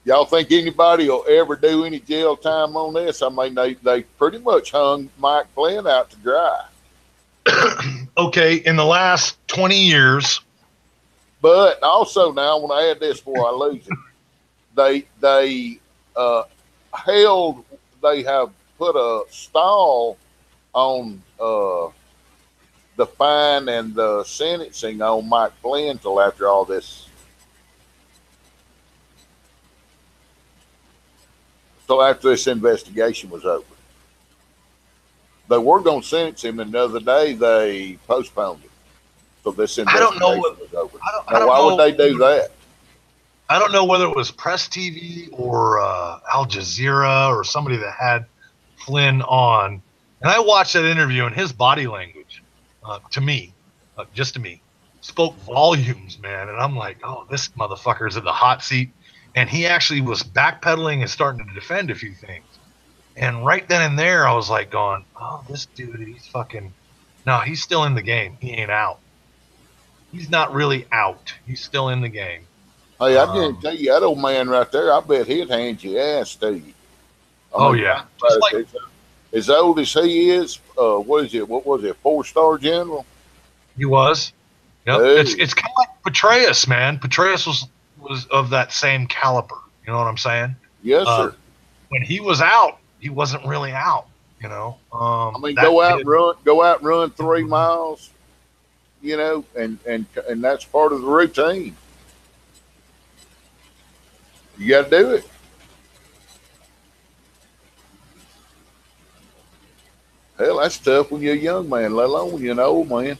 Y'all think anybody will ever do any jail time on this? I mean, they pretty much hung Mike Flynn out to dry. Okay, in the last 20 years. But also now, when I add this before I lose it, they have put a stall on the fine and the sentencing on Mike Flynn till after all this. Till after this investigation was over. They were going to sentence him, and the other day they postponed it. So this investigation was over. Why would they do that? I don't know whether it was Press TV or Al Jazeera or somebody that had Flynn on. And I watched that interview, and his body language, to me, spoke volumes, man. And I'm like, oh, this motherfucker's in the hot seat. And he actually was backpedaling and starting to defend a few things. And right then and there, I was like going, oh, this dude, he's still in the game. He ain't out. He's not really out. He's still in the game. Hey, I guarantee you, that old man right there, I bet he'd hand you ass to you. Yeah. As old as he is, what was it, 4-star general? He was. Yep. Hey. It's kind of like Petraeus, man. Petraeus was of that same caliber. You know what I'm saying? Yes, sir. When he was out, he wasn't really out. I mean, go out and run 3 miles. And that's part of the routine. You got to do it. Hell, that's tough when you're a young man, let alone when you're an old man.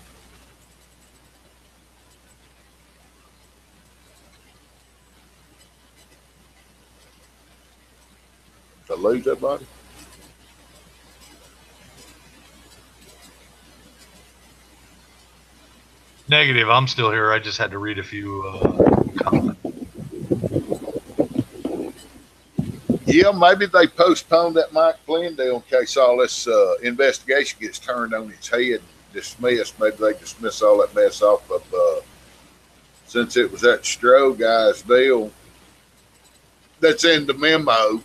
Did I lose everybody? Negative. I'm still here. I just had to read a few comments. Yeah, maybe they postponed that Mike Flynn deal in case all this investigation gets turned on its head and dismissed. Maybe they dismiss all that mess off of since it was that Stroh guy's deal that's in the memo.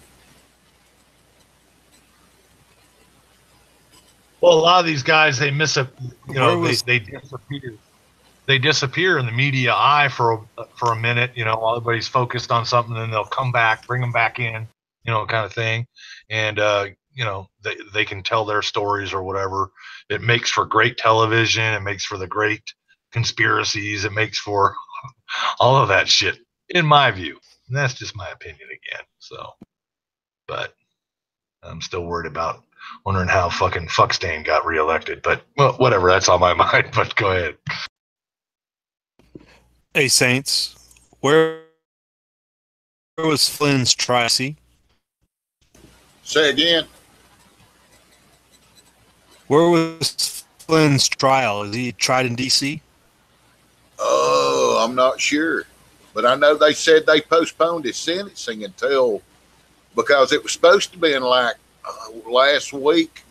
Well, a lot of these guys, they miss a, you know, was- they disappear. They disappear in the media eye for a minute, you know, while everybody's focused on something, then they'll come back, bring them back in, you know, kind of thing. And, you know, they can tell their stories or whatever. It makes for great television. It makes for the great conspiracies. It makes for all of that shit, in my view. And that's just my opinion again. So, but I'm still worried about wondering how fucking Fuckstain got reelected. But, well, whatever. That's on my mind. But go ahead. Hey, Saints, where was Flynn's trial? Say again. Where was Flynn's trial? Is he tried in D.C.? Oh, I'm not sure. But I know they said they postponed his sentencing until, because it was supposed to be in like last week.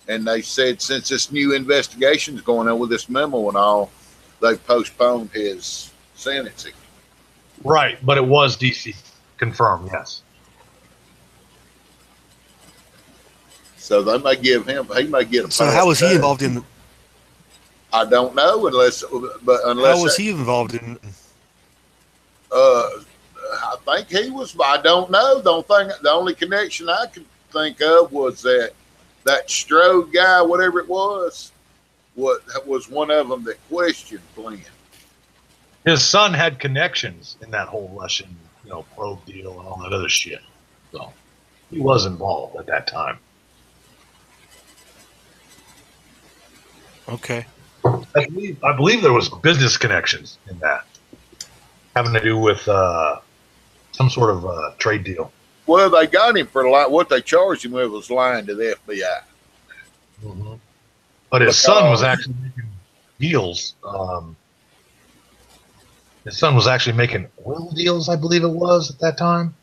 And they said since this new investigation is going on with this memo and all, they postponed his sentencing. Right, but it was DC confirmed. Yes. So they may give him, he may get a So pass how was he too. involved in? I don't know unless How was he involved in? I think he was. I don't know. The only connection I could think of was that Strode guy, whatever it was one of them that questioned Flynn. His son had connections in that whole Russian, you know, probe deal and all that other shit. So he was involved at that time. Okay. I believe there was business connections in that, having to do with some sort of trade deal. Well, they got him for what they charged him with was lying to the FBI. Mm-hmm. But his son was actually making deals. His son was actually making oil deals, I believe it was at that time.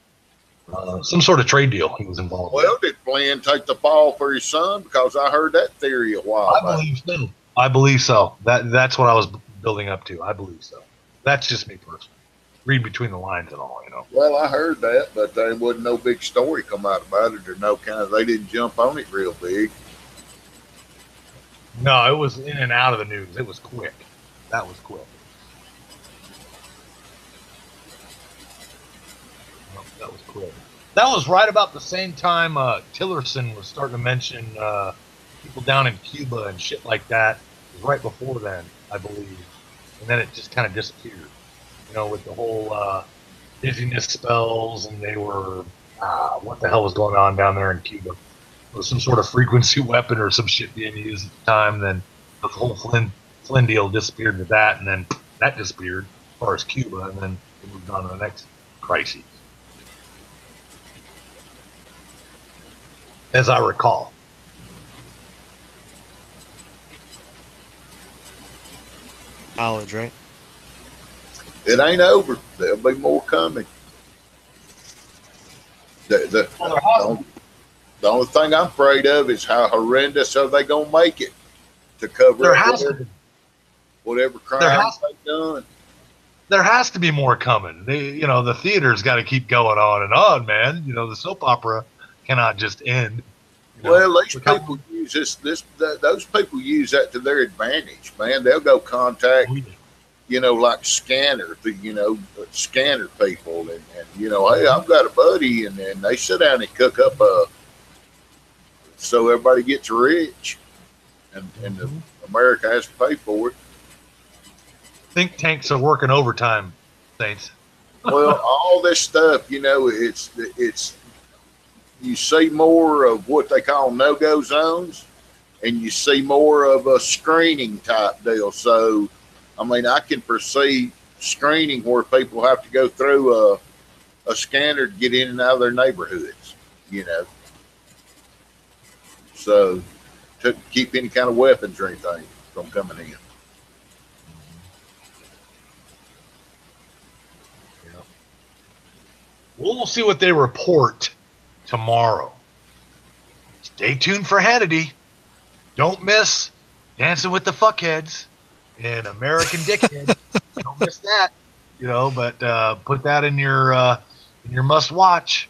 Some sort of trade deal he was involved in. Well, did Flynn take the fall for his son? Because I heard that theory a while back. I believe so. That's what I was building up to. I believe so. That's just me personally. Read between the lines and all, you know. Well, I heard that, but there wasn't no big story come out about it, or no kind of. They didn't jump on it real big. No, it was in and out of the news. It was quick. That was quick. That was quick. That was right about the same time Tillerson was starting to mention people down in Cuba and shit like that. It was right before then, I believe. And then it just kind of disappeared. You know, with the whole dizziness spells, and they were, what the hell was going on down there in Cuba? It was some sort of frequency weapon or some shit being used at the time. Then the whole Flynn deal disappeared with that, and then that disappeared as far as Cuba, and then we moved on to the next crisis. As I recall. Knowledge, right? It ain't over. There'll be more coming. The only thing I'm afraid of is how horrendous are they going to make it to cover up whatever crimes they've done. There has to be more coming. The theater's got to keep going on and on, man. You know, the soap opera cannot just end. Well, these people use those people use that to their advantage, man. They'll go contact, like scanner people, and hey, I've got a buddy, and then they sit down and cook up so everybody gets rich, and America has to pay for it. Think tanks are working overtime, Saints. Well, all this stuff, it's you see more of what they call no-go zones, and you see more of a screening type deal. So, I mean, I can foresee screening where people have to go through a scanner to get in and out of their neighborhoods, So, to keep any kind of weapons or anything from coming in. We'll see what they report tomorrow. Stay tuned for Hannity. Don't miss Dancing with the Fuckheads and American Dickhead. Don't miss that. But put that in your must watch.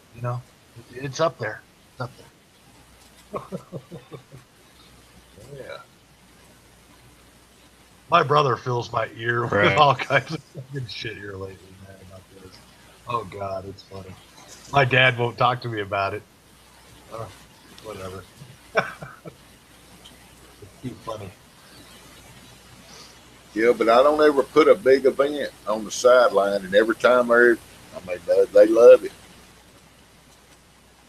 It's up there. It's up there. Yeah. My brother fills my ear with all kinds of fucking shit here lately, man, about this. Oh God, it's funny. My dad won't talk to me about it. Whatever. It's too funny. Yeah, but I don't ever put a big event on the sideline, and every time they love it.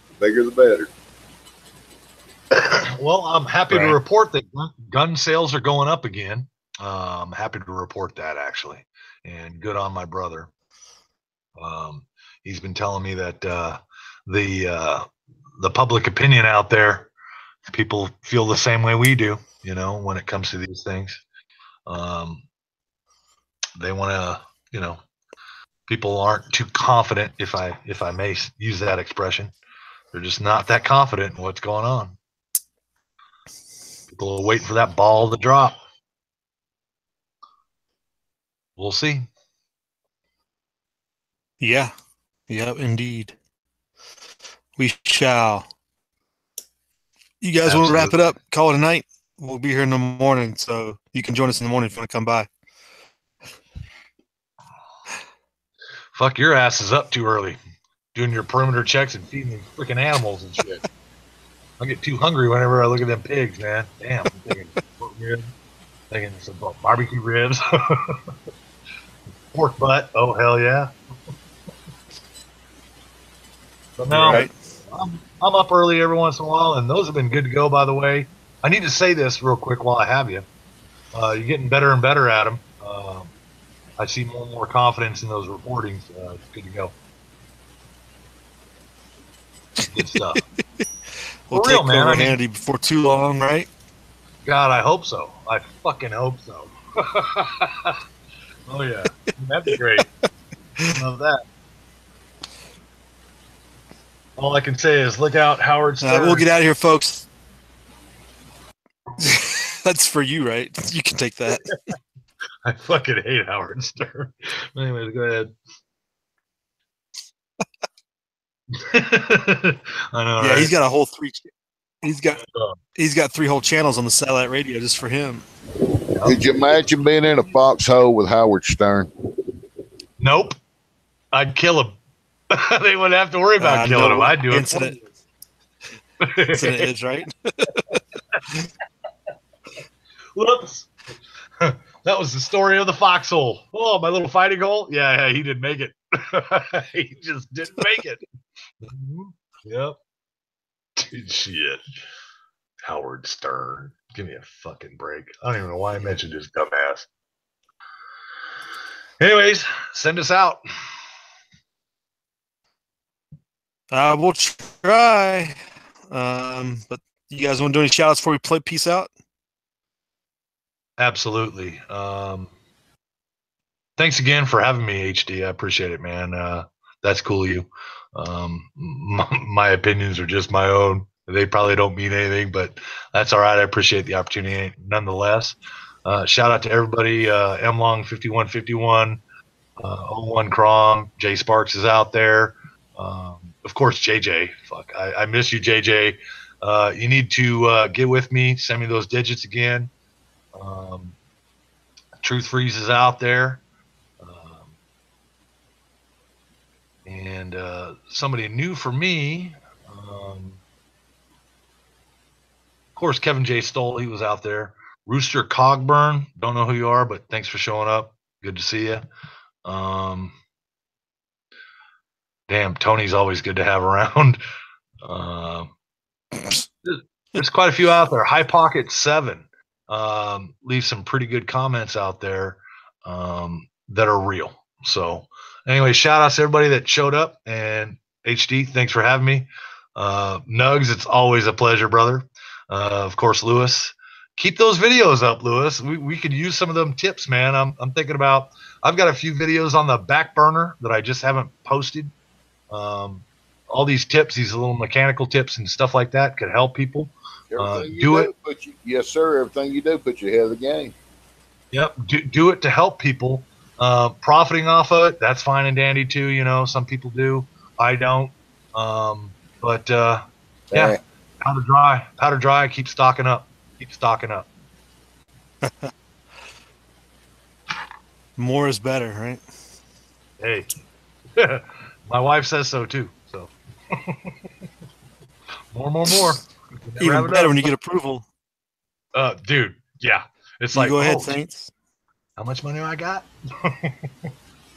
The bigger the better. Well, I'm happy to report that gun sales are going up again. I'm happy to report that, actually, and good on my brother. He's been telling me that the public opinion out there, people feel the same way we do, when it comes to these things. They want to, people aren't too confident, if I may use that expression. They're just not that confident in what's going on. People are waiting for that ball to drop. We'll see. Yeah. Yep, indeed. We shall. You guys want to wrap it up? Call it a night? We'll be here in the morning, so you can join us in the morning if you want to come by. Fuck, your ass is up too early. Doing your perimeter checks and feeding these freaking animals and shit. I get too hungry whenever I look at them pigs, man. Damn, I'm thinking pork ribs, thinking some barbecue ribs, pork butt. Oh hell yeah! But no, I'm up early every once in a while, and those have been good to go. By the way, I need to say this real quick while I have you. You're getting better and better at them. I see more and more confidence in those reportings. It's good to go. Good stuff. We'll take over Hannity before too long, right? God, I hope so. I fucking hope so. Oh, yeah. That'd be great. Love that. All I can say is look out, Howard Stern. We'll get out of here, folks. That's for you, right? You can take that. I fucking hate Howard Stern. Anyways, go ahead. I know. Yeah, right? He's got a whole three. He's got 3 whole channels on the satellite radio just for him. Could you imagine being in a foxhole with Howard Stern? Nope. I'd kill him. They wouldn't have to worry about killing him. I'd do it. Incident is right. Whoops. That was the story of the foxhole. Oh, my little fighting hole. Yeah, he didn't make it. He just didn't make it. Yep. Dude, shit. Howard Stern. Give me a fucking break. I don't even know why I mentioned his dumbass. Anyways, send us out. We'll try. But you guys want to do any shout outs before we play peace out? Absolutely. Thanks again for having me, HD. I appreciate it, man. That's cool of you. My opinions are just my own. They probably don't mean anything, but that's all right. I appreciate the opportunity nonetheless. Shout out to everybody. MLong5151, 01 Crom, Jay Sparks is out there. Of course, JJ. Fuck, I miss you, JJ. You need to get with me. Send me those digits again. Truth Freeze is out there. And somebody new for me. Of course, Kevin J. Stoll, he was out there. Rooster Cogburn, don't know who you are, but thanks for showing up. Good to see you. Damn, Tony's always good to have around. There's quite a few out there. High Pocket 7 leave some pretty good comments out there that are real. So anyway, shout out to everybody that showed up, and HD, thanks for having me. Nugs, it's always a pleasure, brother. Of course, Lewis, keep those videos up, Lewis. We could use some of them tips, man. I'm thinking about, I've got a few videos on the back burner that I just haven't posted. All these tips, these little mechanical tips and stuff like that, could help people. Everything you Do it. yes, sir. Everything you do puts you ahead of the game. Yep, do it to help people. Profiting off of it, that's fine and dandy too. You know, some people do. I don't. But yeah, powder dry. Keep stocking up. Keep stocking up. More is better, right? Hey, my wife says so too. So more. Even better when you get approval. Dude, yeah, it's You like, go ahead, oh, Saints. how much money I got?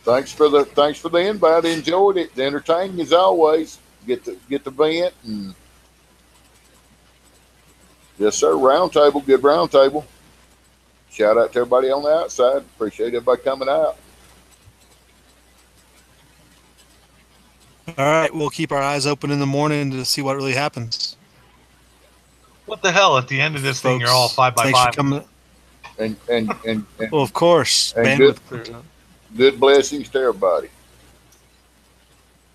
Thanks for the invite. Enjoyed it. Entertaining as always. Get the vent and yes, sir. Round table, good round table. Shout out to everybody on the outside. Appreciate everybody coming out. All right, we'll keep our eyes open in the morning to see what really happens. What the hell? At the end of this thing, Folks, you're all 5 by thanks 5. for coming. And Well, of course, and bandwidth clears up. good blessings to everybody.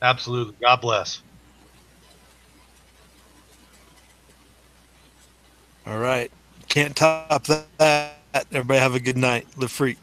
Absolutely. God bless. All right, can't top that. Everybody have a good night. Live free.